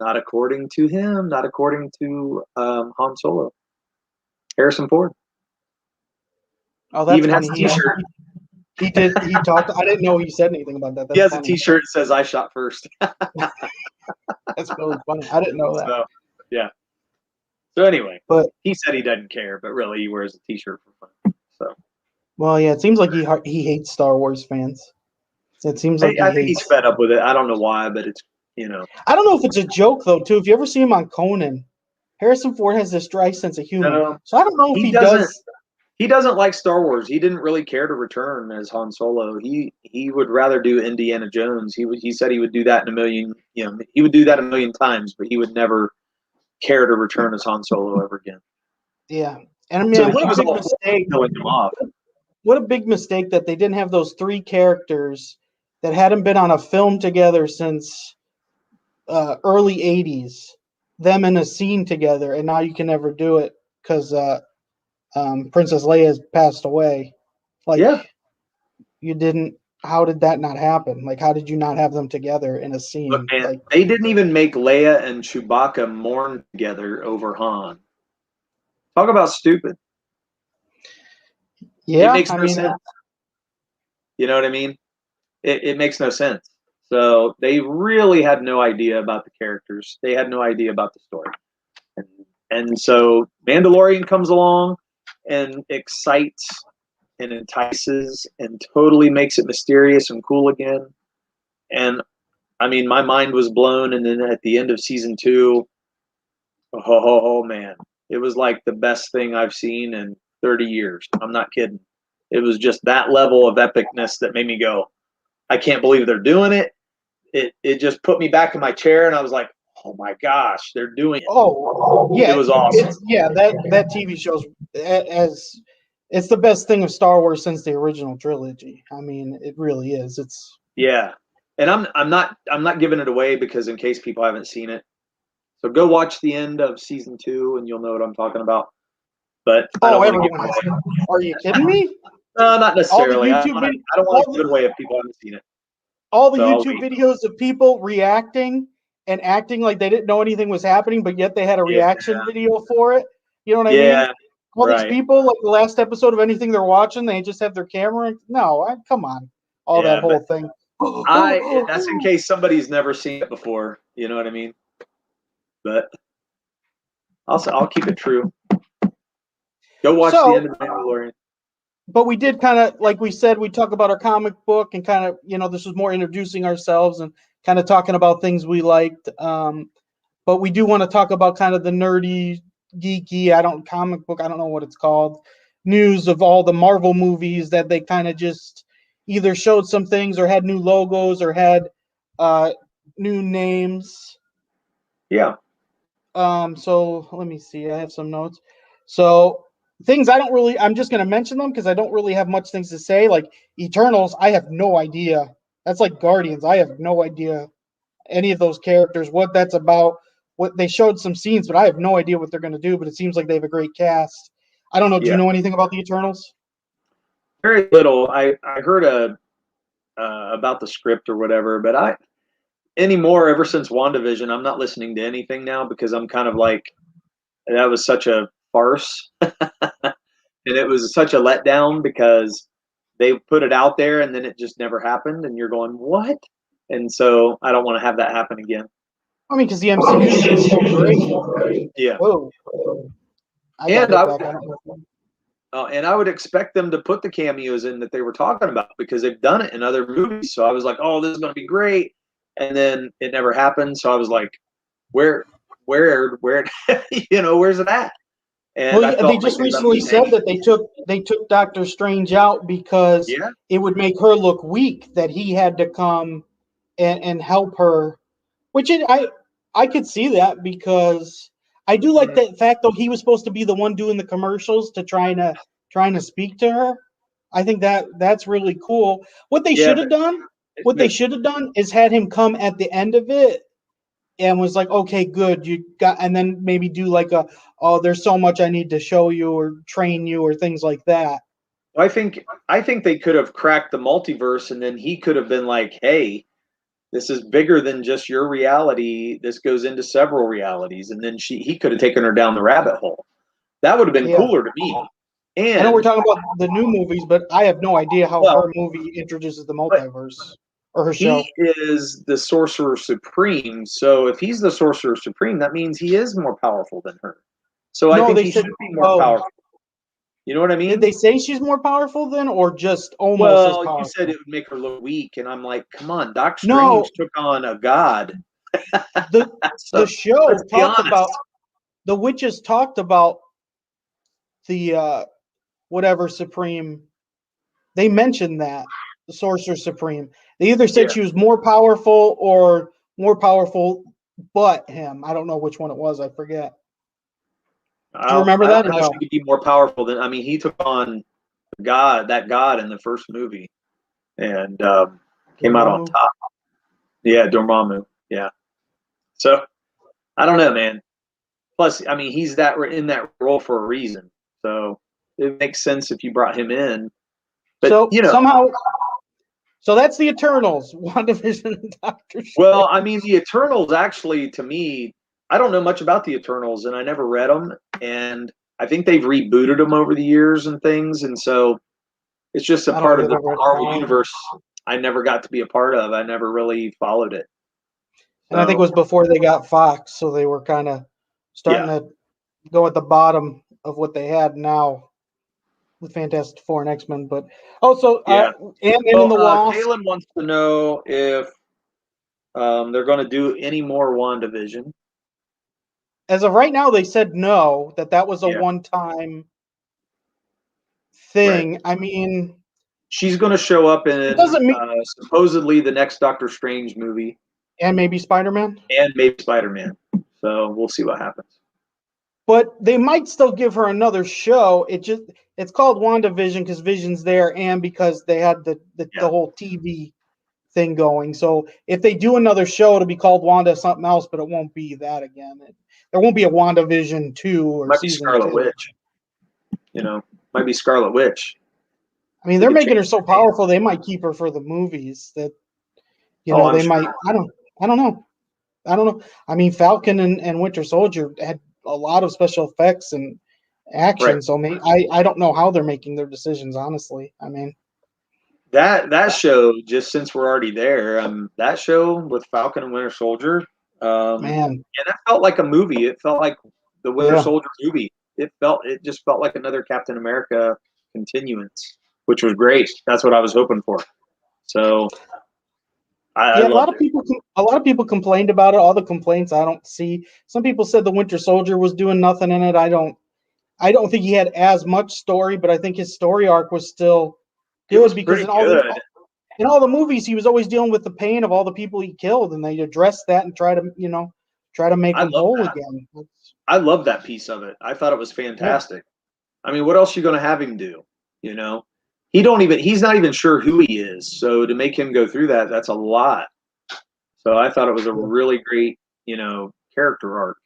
Not according to him. Not according to Han Solo. Harrison Ford. Oh, that's he even funny. has a T-shirt. He did. He talked. I didn't know he said anything about that. That's he has funny. A T-shirt that says "I shot first." That's really funny. I didn't know that. So, yeah. So anyway, but he said he doesn't care, but really he wears a T-shirt for fun. So. Well, yeah, it seems like he hates Star Wars fans. It seems like I think he's fed up with it. I don't know why, but it's I don't know if it's a joke though. Too, if you ever see him on Conan, Harrison Ford has this dry sense of humor. So I don't know if he does. He doesn't like Star Wars. He didn't really care to return as Han Solo. He would rather do Indiana Jones. He said he would do that in a million. He would do that a million times, but he would never care to return as Han Solo ever again. Yeah, and I mean, what a big mistake. Killing him off. What a big mistake that they didn't have those 3 characters that hadn't been on a film together since early 80s, them in a scene together, and now you can never do it because Princess Leia has passed away. You didn't. How did that not happen? Like, how did you not have them together in a scene? Look, man, they didn't even make Leia and Chewbacca mourn together over Han. Talk about stupid. Yeah, it makes no sense. You know what I mean? It makes no sense. So they really had no idea about the characters. They had no idea about the story. And so Mandalorian comes along and excites and entices and totally makes it mysterious and cool again. And I mean, my mind was blown. And then at the end of season 2, oh man, it was like the best thing I've seen in 30 years. I'm not kidding. It was just that level of epicness that made me go, I can't believe they're doing it. It just put me back in my chair, and I was like, oh my gosh, they're doing it. Oh, yeah. It was awesome. That TV show's it's the best thing of Star Wars since the original trilogy. I mean, it really is. And I'm not giving it away because in case people haven't seen it. So go watch the end of season 2 and you'll know what I'm talking about. But I don't want to give it away. Are you kidding me? No, not necessarily. I don't want to give it away if people haven't seen it. All the YouTube videos of people reacting and acting like they didn't know anything was happening, but yet they had a reaction video for it. You know what I mean? All these people, like the last episode of anything they're watching, they just have their camera. No, come on. That whole thing. That's in case somebody's never seen it before. You know what I mean? But I'll keep it true. Go watch the end of Mandalorian. But we did kind of, like we said, we talk about our comic book and kind of, this was more introducing ourselves and kind of talking about things we liked. But we do want to talk about kind of the nerdy, geeky, comic book, I don't know what it's called, news of all the Marvel movies that they kind of just either showed some things or had new logos or had new names. Yeah. So let me see. I have some notes. So things I'm just going to mention them because I don't really have much things to say. Like Eternals, I have no idea. That's like Guardians. I have no idea any of those characters, what that's about. What they showed some scenes, but I have no idea what they're going to do. But it seems like they have a great cast. I don't know. Do you know anything about the Eternals? Very little. I heard about the script or whatever, but anymore, ever since WandaVision, I'm not listening to anything now because I'm kind of like, that was such a farce. And it was such a letdown because they put it out there and then it just never happened. And you're going, what? And so I don't want to have that happen again. I mean, because the MCU is so great. Yeah. Whoa. And I would expect them to put the cameos in that they were talking about because they've done it in other movies. So I was like, oh, this is going to be great. And then it never happened. So I was like, where, where's it at? And they just recently said that they took Doctor Strange out because it would make her look weak, that he had to come and help her, which I could see that because I do like that fact, though. He was supposed to be the one doing the commercials to trying to speak to her. I think that's really cool. What they should have done is had him come at the end of it and was like, okay, good, you got, and then maybe do like there's so much I need to show you or train you or things like that. I think they could have cracked the multiverse and then he could have been like, hey, this is bigger than just your reality. This goes into several realities. And then he could have taken her down the rabbit hole. That would have been cooler to me. And I know we're talking about the new movies, but I have no idea how her movie introduces the multiverse. Or her show. He is the Sorcerer Supreme. So if he's the Sorcerer Supreme, that means he is more powerful than her. So I think he should be more powerful. You know what I mean? Did they say she's more powerful then, or just almost as powerful? Well, you said it would make her look weak, and I'm like, come on, Doctor Strange took on a god. The show talked about, the witches talked about the whatever Supreme. They mentioned that, the Sorcerer Supreme. They either said she was more powerful or more powerful but him. I don't know which one it was. I forget. Do you remember that? How she could be more powerful than? I mean, he took on that god in the first movie, and came out on top. Yeah, Dormammu. Yeah. So I don't know, man. Plus, I mean, he's in that role for a reason. So it makes sense if you brought him in. But somehow. So that's the Eternals, WandaVision, and Doctor Strange. Well, I mean, the Eternals actually, to me, I don't know much about the Eternals, and I never read them. And I think they've rebooted them over the years and things. And so it's just a part of the Marvel universe I never got to be a part of. I never really followed it. And I think it was before they got Fox, so they were kind of starting to go at the bottom of what they had now with Fantastic Four and X-Men. But also, Ant-Man and the Wasp. Kaylin wants to know if they're going to do any more WandaVision. As of right now, they said no, that was a one-time thing. Right. I mean, she's going to show up in supposedly the next Doctor Strange movie. And maybe Spider-Man? So we'll see what happens. But they might still give her another show. It's called WandaVision because Vision's there and because they had the whole TV thing going. So if they do another show, it'll be called Wanda something else, but it won't be that again. There won't be a WandaVision 2 or might season be Scarlet 2. Witch. Might be Scarlet Witch. I mean, they're making her so powerful they might keep her for the movies. That they might. I don't know. I mean, Falcon and Winter Soldier had a lot of special effects and action. Right. So I don't know how they're making their decisions, honestly. I mean, that show, just since we're already there, that show with Falcon and Winter Soldier, man, and that felt like a movie. It felt like the Winter Soldier movie. It just felt like another Captain America continuance, which was great. That's what I was hoping for. So. A lot of people complained about it. All the complaints I don't see. Some people said the Winter Soldier was doing nothing in it. I don't think he had as much story, but I think his story arc was still good because in all the movies he was always dealing with the pain of all the people he killed, and they addressed that and try to try to make him whole again. I love that piece of it. I thought it was fantastic. Yeah. I mean, what else are you going to have him do? You know, he's not even sure who he is. So to make him go through that, that's a lot. So I thought it was a really great, character arc.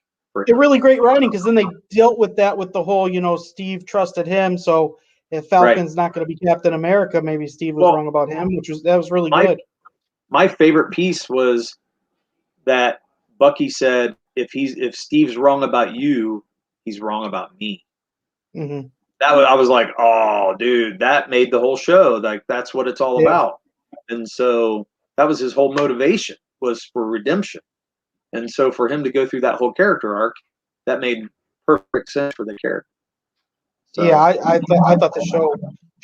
A really great writing, because then they dealt with that with the whole, Steve trusted him. So if Falcon's not going to be Captain America, maybe Steve was wrong about him, that was really good. My favorite piece was that Bucky said, if Steve's wrong about you, he's wrong about me. Mm-hmm. I was like, oh, dude, that made the whole show. Like, that's what it's all about. And so that was his whole motivation, was for redemption. And so for him to go through that whole character arc, that made perfect sense for the character. So, yeah, I thought the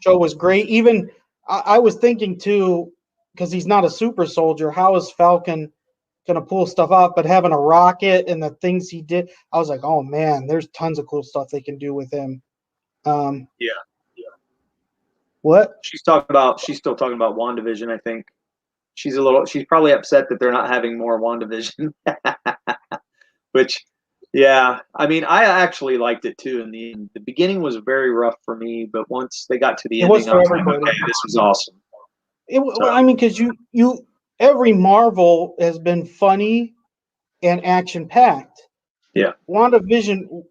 show was great. Even I was thinking too, because he's not a super soldier, how is Falcon going to pull stuff off? But having a rocket and the things he did, I was like, oh man, there's tons of cool stuff they can do with him. Yeah. What? She's still talking about WandaVision, I think. She's probably upset that they're not having more WandaVision. Which, yeah, I mean, I actually liked it too in the end. The beginning was very rough for me, but once they got to the ending, I was like, okay, this was awesome. I mean, because every Marvel has been funny and action packed. Yeah. WandaVision,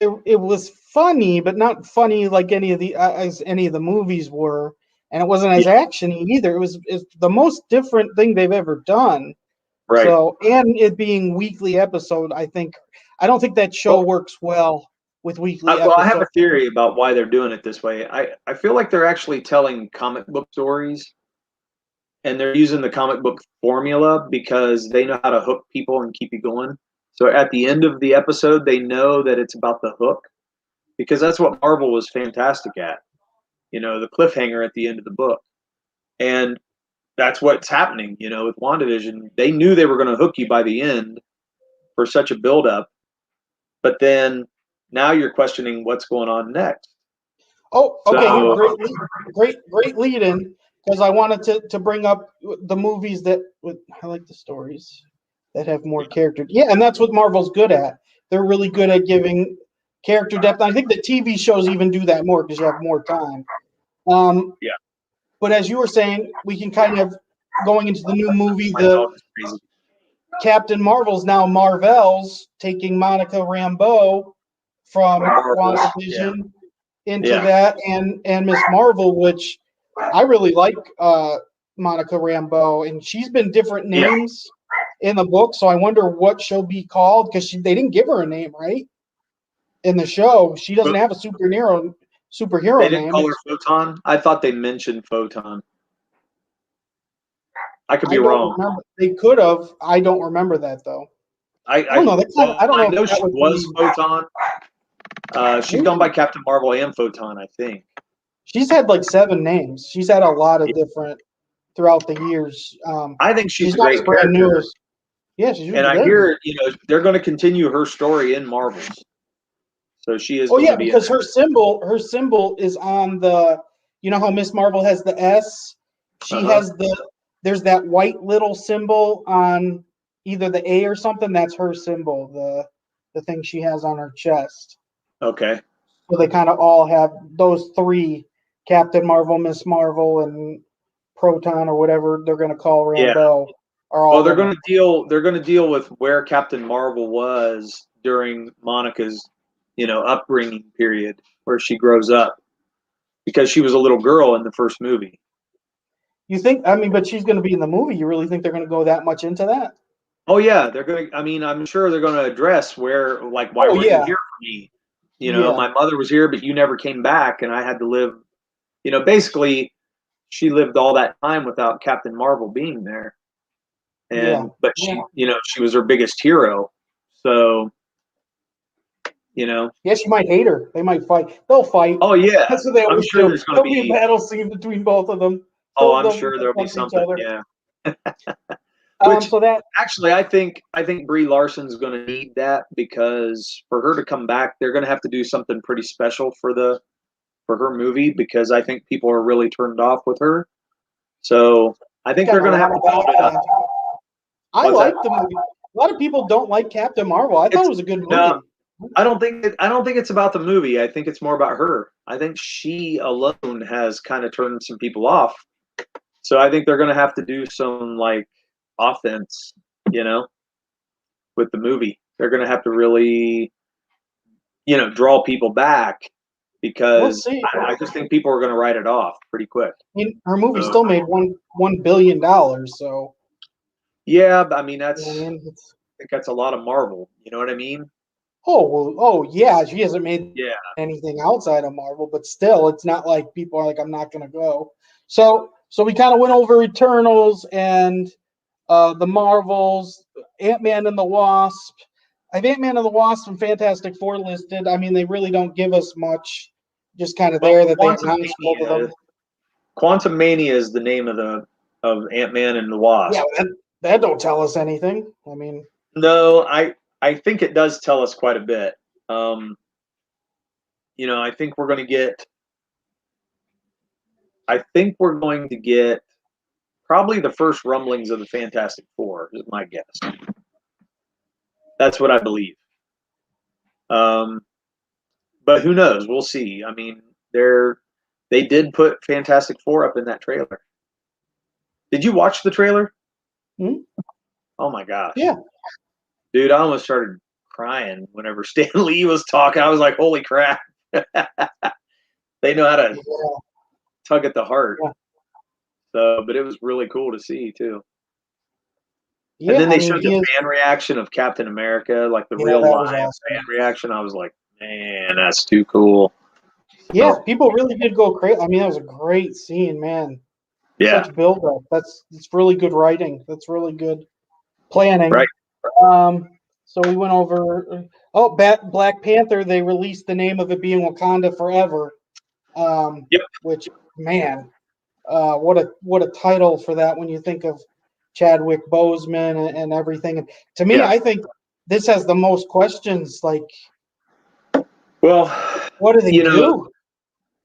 it was funny, but not funny like any of the movies were, and it wasn't as actiony either. It's the most different thing they've ever done. Right. So, and it being weekly episode, I don't think that show works well with weekly episodes. Well, I have a theory about why they're doing it this way. I feel like they're actually telling comic book stories, and they're using the comic book formula because they know how to hook people and keep you going. So at the end of the episode, they know that it's about the hook, because that's what Marvel was fantastic at. The cliffhanger at the end of the book. And that's what's happening, with WandaVision. They knew they were going to hook you by the end for such a buildup. But then now you're questioning what's going on next. Oh, okay. So, great lead in, because I wanted to bring up the movies I like the stories that have more character. Yeah, and that's what Marvel's good at. They're really good at giving character depth. I think the TV shows even do that more because you have more time. Yeah. But as you were saying, we can kind of, going into the new movie, the Captain Marvel's now Marvel's taking Monica Rambeau from WandaVision into that, and Miss Marvel, which I really like Monica Rambeau, and she's been different names in the book, so I wonder what she'll be called, because they didn't give her a name, right? In the show, she doesn't have a superhero name. They didn't call her Photon? I thought they mentioned Photon. I could be wrong. Remember. They could have. I don't remember that though. I don't know. I know she was Photon. She's gone by Captain Marvel and Photon, I think. She's had like 7 names. She's had a lot of different throughout the years. I think she's a great character. Yeah, she's really and good. I hear they're going to continue her story in Marvels. So she is. Oh yeah, because her symbol is on the. You know how Miss Marvel has the S. She has there's that white little symbol on either the A or something. That's her symbol. The thing she has on her chest. Okay. So they kind of all have those 3: Captain Marvel, Miss Marvel, and Proton, or whatever they're going to call Rambeau. Well, they're going to deal with where Captain Marvel was during Monica's, upbringing period, where she grows up, because she was a little girl in the first movie. You think? I mean, but she's going to be in the movie. You really think they're going to go that much into that? Oh yeah, they're going to. I mean, I'm sure they're going to address why were you here for me? My mother was here, but you never came back, and I had to live. Basically, she lived all that time without Captain Marvel being there, but she, she was her biggest hero. So, Yeah, she might hate her. They might fight. They'll fight. Oh yeah, that's what they always do. There'll be a battle scene between both of them. I'm sure there'll be something. Yeah. Actually, I think Brie Larson's going to need that, because for her to come back, they're going to have to do something pretty special for her movie, because I think people are really turned off with her. So I think they're going to have to build it up. I like the movie. lot of people don't like Captain Marvel. I thought it was a good movie. No, I don't think it's about the movie. I think it's more about her. I think she alone has kind of turned some people off. So I think they're going to have to do some like offense, with the movie. They're going to have to really, draw people back because I just think people are going to write it off pretty quick. I mean, her movie still made $1 billion. So yeah, I mean I think that's a lot of Marvel. You know what I mean? Oh yeah, she hasn't made anything outside of Marvel, but still, it's not like people are like, I'm not gonna go. So we kind of went over Eternals and the Marvels, Ant-Man and the Wasp. I have Ant-Man and the Wasp and Fantastic Four listed. I mean, they really don't give us much, just kind of there that they announced both of them. Quantum Mania is the name of Ant-Man and the Wasp. Yeah, that don't tell us anything. I mean, no, I think it does tell us quite a bit. I think we're going to get probably the first rumblings of the Fantastic Four, is my guess. That's what I believe. But who knows? We'll see. I mean, they did put Fantastic Four up in that trailer. Did you watch the trailer? Mm-hmm. Oh my gosh. Yeah. Dude, I almost started crying whenever Stan Lee was talking. I was like, holy crap. They know how to tug at the heart. Yeah. So, but it was really cool to see too. Yeah, and then they showed the fan reaction of Captain America, like the real live fan reaction. I was like, man, that's too cool. Yeah, people really did go crazy. I mean, that was a great scene, man. Yeah. Such build up. It's really good writing. That's really good planning. Right. So we went over. Black Panther. They released the name of it being Wakanda Forever. Yep. Which, man, what a title for that when you think of Chadwick Boseman and everything. And to me, I think this has the most questions. Like, well, what do they do?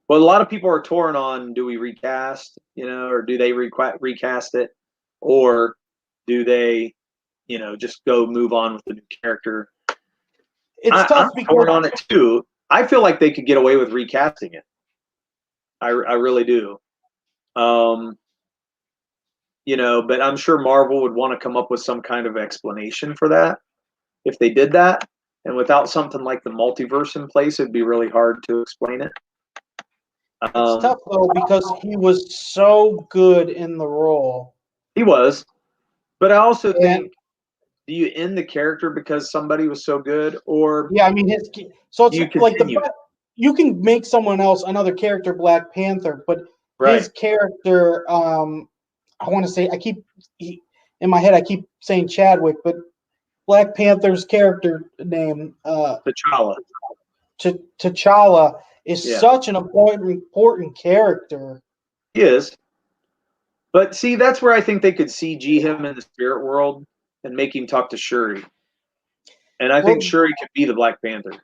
Well, a lot of people are torn on: do we recast, or do they recast it, or do they, just go move on with the new character? It's tough I'm torn on it too. I feel like they could get away with recasting it. I really do. But I'm sure Marvel would want to come up with some kind of explanation for that if they did that. And without something like the multiverse in place, it'd be really hard to explain it. It's tough though because he was so good in the role. He was, but I also think, do you end the character because somebody was so good, or I mean it's like you can make someone else another character Black Panther, but his character, I want to say in my head I keep saying Chadwick, but Black Panther's character name T'Challa. T'Challa is such an important character. He is. But see, that's where I think they could CG him in the spirit world and make him talk to Shuri. And I think Shuri could be the Black Panther.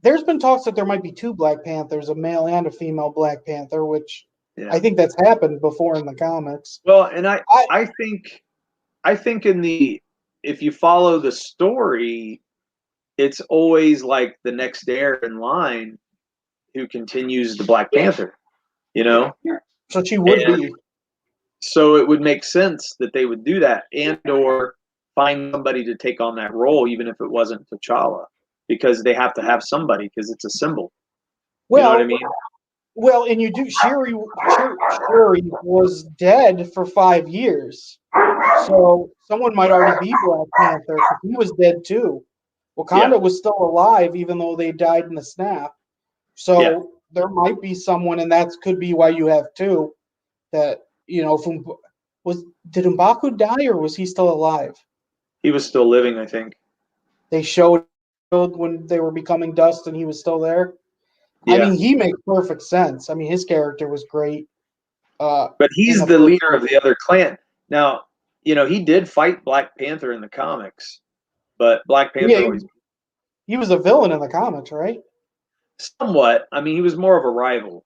There's been talks that there might be two Black Panthers, a male and a female Black Panther, which I think that's happened before in the comics. Well, and I think if you follow the story, it's always like the next heir in line who continues the Black Panther, So she would be. So it would make sense that they would do that and or find somebody to take on that role, even if it wasn't T'Challa, because they have to have somebody because it's a symbol. Well, you know what I mean? Well, and you do. Shuri was dead for 5 years, so someone might already be Black Panther. He was dead too. Wakanda was still alive, even though they died in the snap. So there might be someone, and that could be why you have two. That did M'Baku die or was he still alive? He was still living, I think. They showed when they were becoming dust, and he was still there. Yeah. I mean, he makes perfect sense. I mean, his character was great. But he's the leader of the other clan. Now, he did fight Black Panther in the comics, but Black Panther always. He was a villain in the comics, right? Somewhat. I mean, he was more of a rival.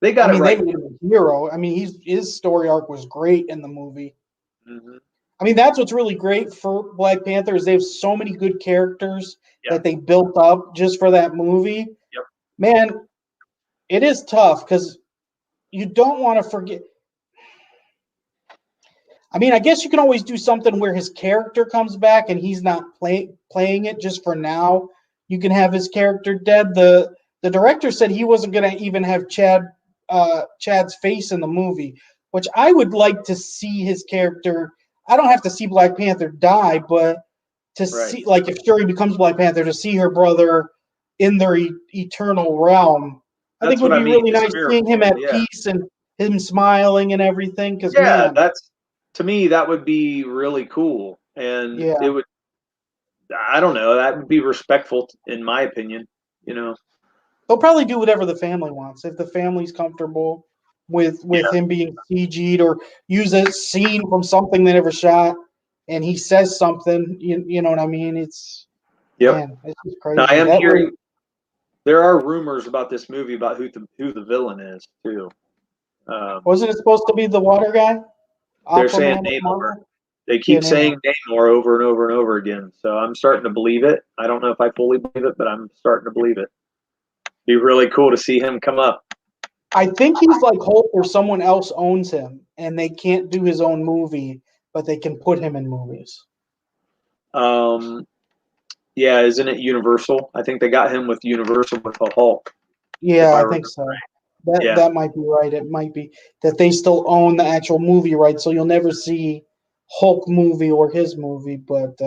They got it right. They made him a hero. I mean, his story arc was great in the movie. Mm-hmm. I mean, that's what's really great for Black Panther is they have so many good characters that they built up just for that movie. Yep. Man, it is tough because you don't want to forget. I mean, I guess you can always do something where his character comes back and he's not playing it just for now. You can have his character dead. The director said he wasn't going to even have Chad's face in the movie, which I would like to see his character. I don't have to see Black Panther die, but to see, like, if Shuri becomes Black Panther, to see her brother in their eternal realm, I think would be really nice seeing him at peace and him smiling and everything. Because man, that's, to me, that would be really cool, and it would. I don't know. That would be respectful, in my opinion. You know, they'll probably do whatever the family wants if the family's comfortable with him being CG'd or use a scene from something they never shot, and he says something. You know what I mean? It's man, it's just crazy. Now, I am hearing there are rumors about this movie about who the villain is too. Wasn't it supposed to be the water guy? They're saying Namor. They keep saying Namor over and over and over again. So I'm starting to believe it. I don't know if I fully believe it, but I'm starting to believe it. Be really cool to see him come up. I think he's like Hulk, or someone else owns him, and they can't do his own movie, but they can put him in movies. Yeah, isn't it Universal? I think they got him with Universal with the Hulk. Yeah, I think so. That might be right. It might be that they still own the actual movie rights, so you'll never see Hulk movie or his movie. But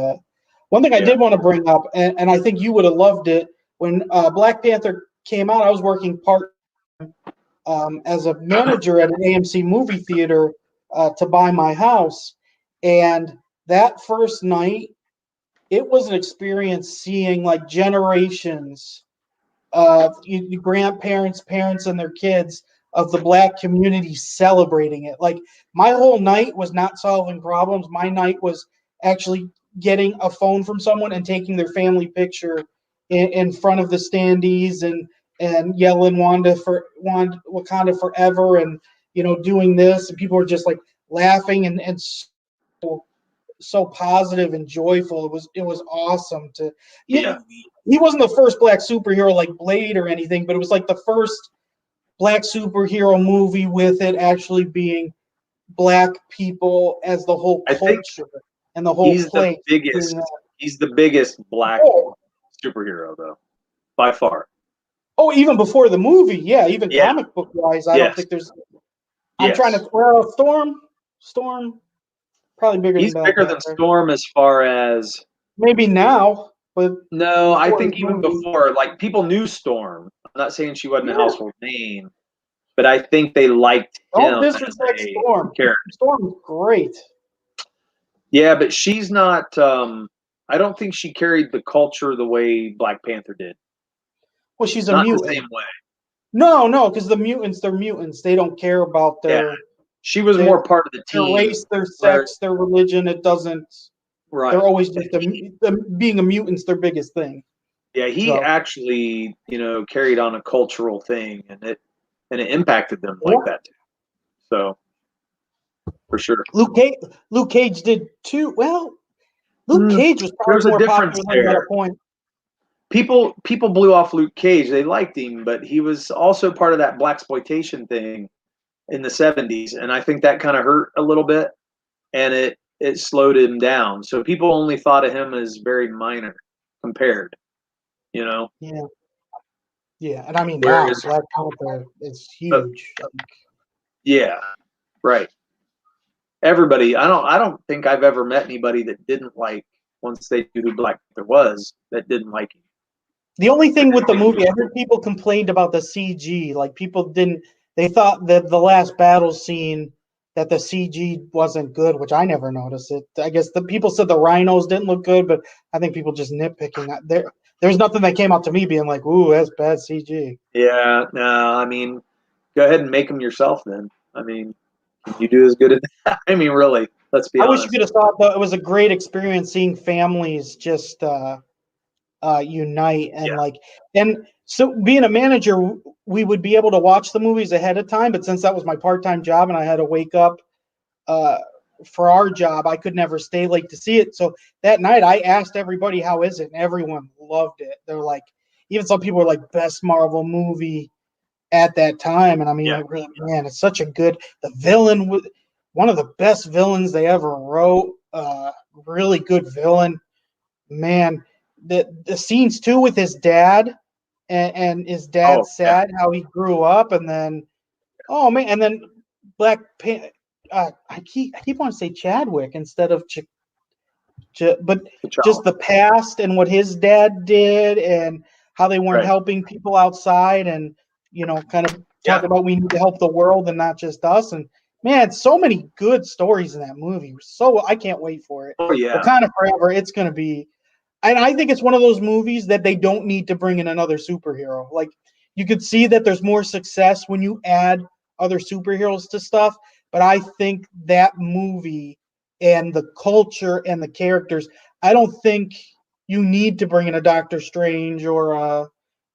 one thing I did want to bring up, and I think you would have loved it, when Black Panther came out, I was working as a manager at an AMC movie theater to buy my house. And that first night, it was an experience seeing like generations of grandparents, parents, and their kids of the Black community celebrating it. Like, my whole night was not solving problems. My night was actually getting a phone from someone and taking their family picture in front of the standees and yelling Wakanda forever, and doing this, and people were just like laughing and so positive and joyful. It was awesome to he wasn't the first Black superhero like Blade or anything, but it was like the first Black superhero movie with it actually being Black people as the whole culture and the whole place. He's the biggest Black superhero though, by far. Oh, even before the movie, even comic book wise, I don't think there's. I'm trying to Storm, probably bigger. He's bigger than Storm as far as maybe now, but no, I think even before, like, people knew Storm. I'm not saying she wasn't a household name, but I think they liked him. Don't disrespect Storm. Storm's great. Yeah, but she's not. I don't think she carried the culture the way Black Panther did. Well, she's a not mutant. The same way. No, because the mutants, they're mutants. They don't care about their. Yeah. She was more part of the team. Their race, their sex, their religion. It doesn't. Right. They're always just being a mutant's their biggest thing. Yeah, he actually, carried on a cultural thing, and it impacted them like that too. So, for sure. Luke Cage did too. Well, Luke Cage was probably more popular at a point. People blew off Luke Cage. They liked him, but he was also part of that blaxploitation thing in the 70s, and I think that kind of hurt a little bit, and it slowed him down. So people only thought of him as very minor compared, Yeah, and I mean, now Black Panther is huge. Yeah, right. Everybody, I don't think I've ever met anybody that didn't like, once they knew who Black Panther was, that didn't like him. The only thing with the movie, I heard people complained about the CG. Like, people didn't. They thought that the last battle scene, that the CG wasn't good, which I never noticed it. I guess the people said the rhinos didn't look good, but I think people just nitpicking. There's nothing that came out to me being like, "Ooh, that's bad CG." Yeah, no, I mean, go ahead and make them yourself then. I mean, you do as good as that. I mean, really, let's be honest. I wish you could have thought that it was a great experience seeing families just unite and so being a manager, we would be able to watch the movies ahead of time, but since that was my part-time job and I had to wake up for our job, I could never stay late to see it. So that night, I asked everybody, "How is it?" And everyone loved it. They're like, even some people were like, "Best Marvel movie at that time." And I mean, it really, man, it's such a good. The villain, one of the best villains they ever wrote. Really good villain, man. The scenes too with his dad, and his dad sad how he grew up, and then oh man, and then Black Panther. I keep wanting to say Chadwick instead of but just the past and what his dad did and how they weren't helping people outside, and kind of talk about we need to help the world and not just us. And man, so many good stories in that movie. So I can't wait for it. Oh yeah, Wakanda Forever. It's gonna be, and I think it's one of those movies that they don't need to bring in another superhero. Like you could see that there's more success when you add other superheroes to stuff, but I think that movie and the culture and the characters, I don't think you need to bring in a Doctor Strange or a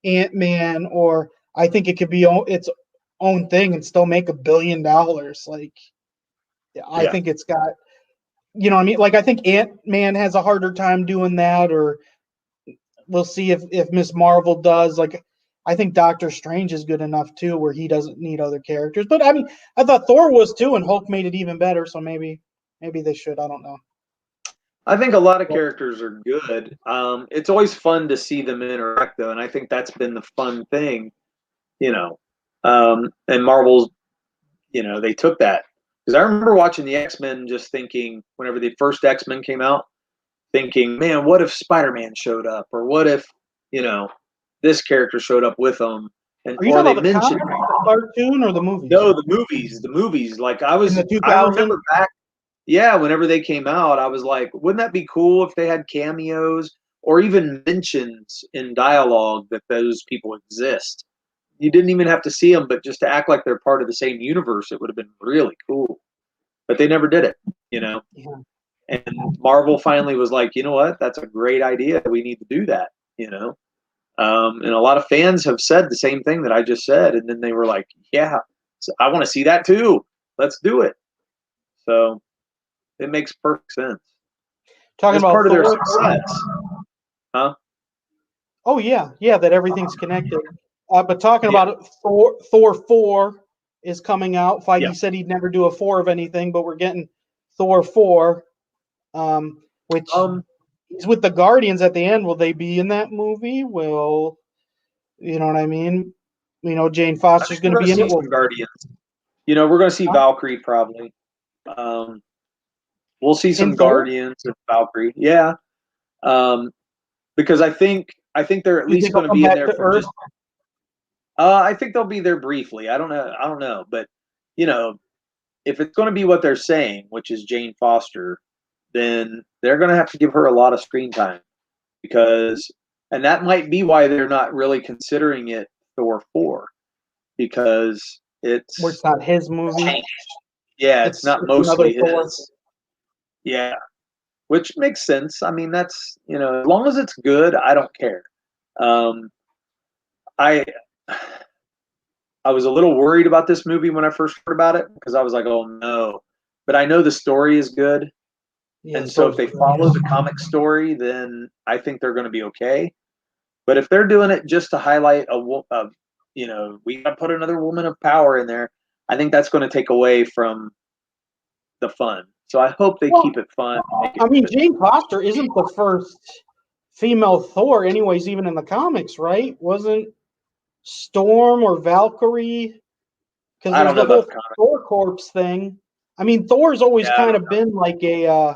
Ant-Man, or I think it could be its own thing and still make $1 billion. Like, I think it's got, you know what I mean? Like, I think Ant-Man has a harder time doing that, or we'll see if Miss Marvel does. Like, I think Doctor Strange is good enough too, where he doesn't need other characters. But I mean, I thought Thor was too, and Hulk made it even better. So maybe they should. I don't know. I think a lot of characters are good. It's always fun to see them interact, though, and I think that's been the fun thing, And Marvel's, they took that, because I remember watching the X-Men, just thinking whenever the first X-Men came out, thinking, man, what if Spider-Man showed up, or what if, this character showed up with them, and are you talking about the comic, the cartoon, or the movies? No, the movies. Like I remember back. Yeah, whenever they came out, I was like, wouldn't that be cool if they had cameos or even mentions in dialogue that those people exist? You didn't even have to see them, but just to act like they're part of the same universe, it would have been really cool. But they never did it, Yeah. And Marvel finally was like, you know what? That's a great idea. We need to do that, And a lot of fans have said the same thing that I just said. And then they were like, yeah, so I want to see that too. Let's do it. So it makes perfect sense. Talking about part of their success. Huh? Oh yeah, that everything's connected. But talking about it, Thor 4 is coming out. Feige said he'd never do a 4 of anything, but we're getting Thor 4, which he's with the Guardians at the end. Will they be in that movie? Will, you know what I mean? Jane Foster's going to be in it. Guardians. We're going to see Valkyrie probably. We'll see some Guardians of Valkyrie. Yeah. Because I think they're at least going to be in there for just. I think they'll be there briefly. I don't know, but if it's going to be what they're saying, which is Jane Foster, then they're going to have to give her a lot of screen time, and that might be why they're not really considering it Thor 4, because it's not his movie. Changed. Yeah, it's not mostly his. Yeah, which makes sense. I mean, that's as long as it's good, I don't care. I was a little worried about this movie when I first heard about it, because I was like, oh no. But I know the story is good. Yeah, and so if they follow the comic story, then I think they're going to be okay. But if they're doing it just to highlight we got to put another woman of power in there, I think that's going to take away from the fun. So I hope they keep it fun. Jane Foster isn't the first female Thor anyways, even in the comics, right? Wasn't Storm or Valkyrie? Because there's the whole Thor corpse thing. I mean, Thor's always kind of been like a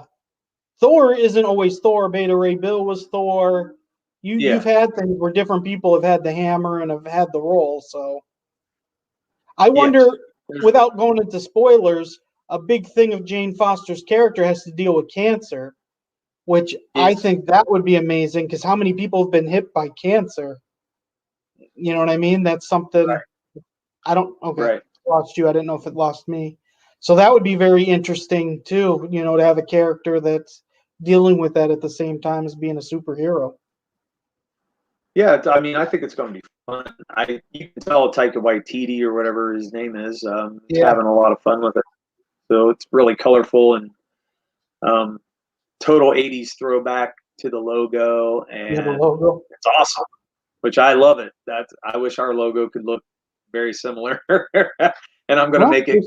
Thor isn't always Thor. Beta Ray Bill was Thor. You've had things where different people have had the hammer and have had the role. So I wonder, without going into spoilers, a big thing of Jane Foster's character has to deal with cancer, which I think that would be amazing, because how many people have been hit by cancer? You know what I mean? That's something I don't. Okay, lost you. I didn't know if it lost me. So that would be very interesting too. To have a character that's dealing with that at the same time as being a superhero. Yeah, I mean, I think it's going to be fun. You can tell Taika Waititi, or whatever his name is, having a lot of fun with it. So it's really colorful and total 80s throwback to the logo, and the logo. it's awesome, which I love it. I wish our logo could look very similar. And I'm going to make it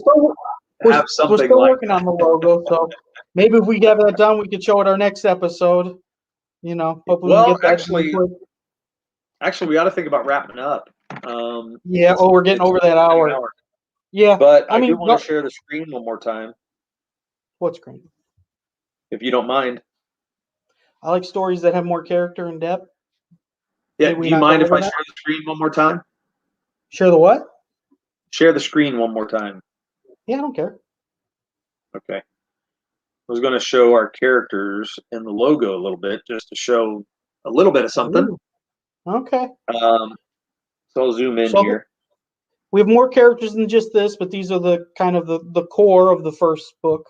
have something. We're still working on the logo, so maybe if we have that done, we could show it our next episode. Hopefully we can get that. Actually, we ought to think about wrapping up. Yeah. We're getting over that hour. Yeah. But I do want to share the screen one more time. What screen? If you don't mind. I like stories that have more character and depth. Yeah. Do you mind if I share the screen one more time? Share the what? Share the screen one more time. Yeah, I don't care. Okay. I was going to show our characters and the logo a little bit, just to show a little bit of something. Ooh. Okay. So I'll zoom in here. We have more characters than just this, but these are the kind of the core of the first book.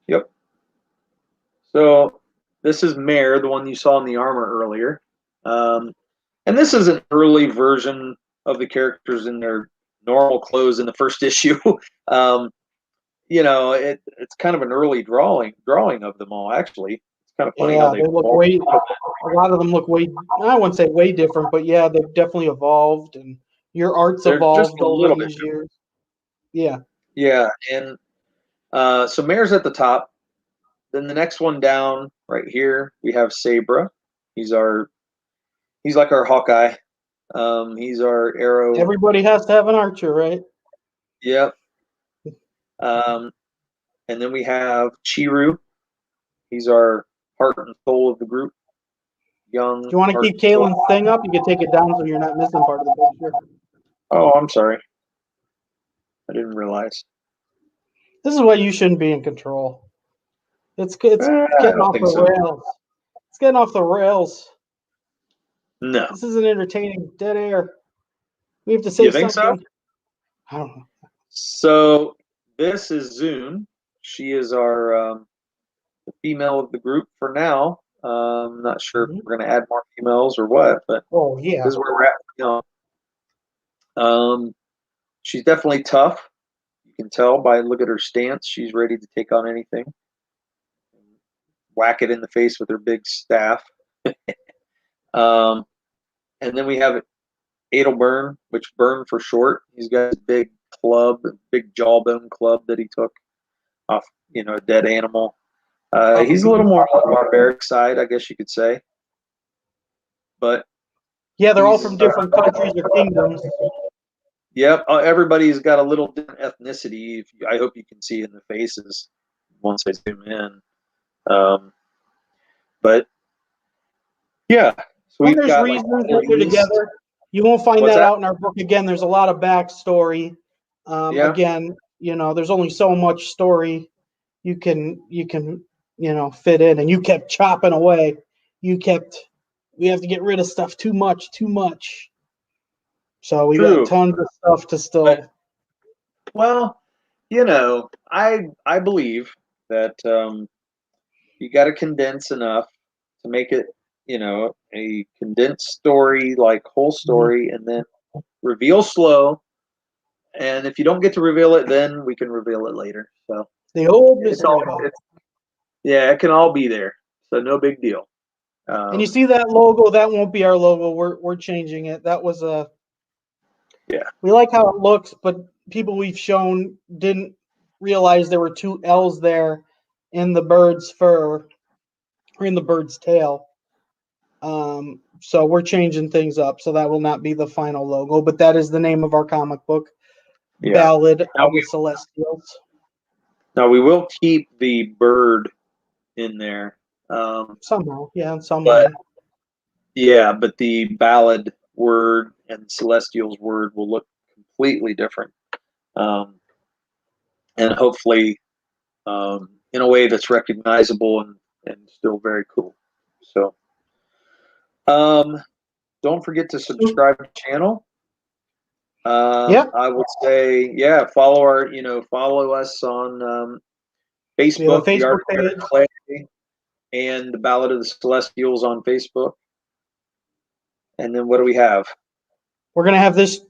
Yep. So this is Mare, the one you saw in the armor earlier. And this is an early version of the characters in their normal clothes in the first issue. It's kind of an early drawing of them all, actually. It's kind of funny how they look a lot of them look I wouldn't say way different, but yeah, they've definitely evolved, and your art's evolved over these years. Yeah. Yeah, and so Mare's at the top. Then the next one down right here, we have Sabra. He's like our Hawkeye. He's our arrow. Everybody has to have an archer, right? Yep. And then we have Chiru. He's our heart and soul of the group. Young. Do you want to keep Kaylin's thing up? You can take it down so you're not missing part of the picture. Oh, I'm sorry. I didn't realize. This is why you shouldn't be in control. It's getting off the rails. It's getting off the rails. No. This isn't entertaining. Dead air. We have to say something. So? I don't know. So this is Zune. She is our the female of the group for now. I'm not sure if we're going to add more females or what, but this is where we're at. She's definitely tough. You can tell by look at her stance. She's ready to take on anything. Whack it in the face with her big staff. And then we have Edelberg, which Burn for short. He's got a big club, a big jawbone club that he took off, a dead animal. He's a little more on the barbaric side, I guess you could say. But yeah, they're all from different countries or kingdoms. Yep, everybody's got a little different ethnicity. I hope you can see in the faces once I zoom in. But yeah, so when there's reasons that they're together. You won't find that out in our book. Again, there's a lot of backstory. Again, there's only so much story you can fit in, and you kept chopping away. We have to get rid of stuff too much. So we got tons of stuff to still. Well, I believe that you got to condense enough to make it, a condensed story, like whole story, and then reveal slow. And if you don't get to reveal it, then we can reveal it later. So the old mystery. It can all be there. So no big deal. And you see that logo? That won't be our logo. We're changing it. That was a. Yeah. We like how it looks, but people we've shown didn't realize there were two L's there in the bird's fur or in the bird's tail. So we're changing things up. So that will not be the final logo, but that is the name of our comic book, Ballad of Celestials. Now we will keep the bird in there. Somehow, in some way. Yeah, but the ballad word and Celestials word will look completely different. And hopefully in a way that's recognizable and still very cool. So don't forget to subscribe to the channel. I would say, follow us on Facebook, the Art of Clay, and the Ballad of the Celestials on Facebook. And then what do we have? We're gonna have this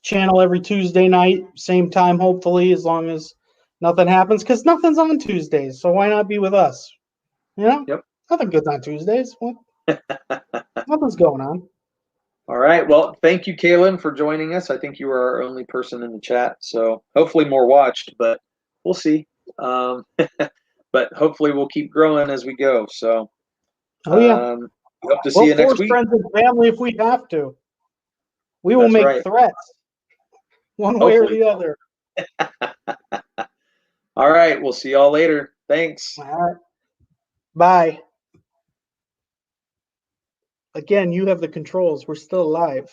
channel every Tuesday night, same time, hopefully, as long as nothing happens because nothing's on Tuesdays. So why not be with us? You know? Yep. Nothing good's on Tuesdays. What? Nothing's going on. All right. Well, thank you, Kaylin, for joining us. I think you were our only person in the chat, so hopefully more watched, but we'll see. But hopefully we'll keep growing as we go. So, oh yeah, hope to see you next week. Friends and family if we have to. We will That's make right. threats, one way or the other. All right. We'll see y'all later. Thanks. All right. Bye. Again, you have the controls. We're still live.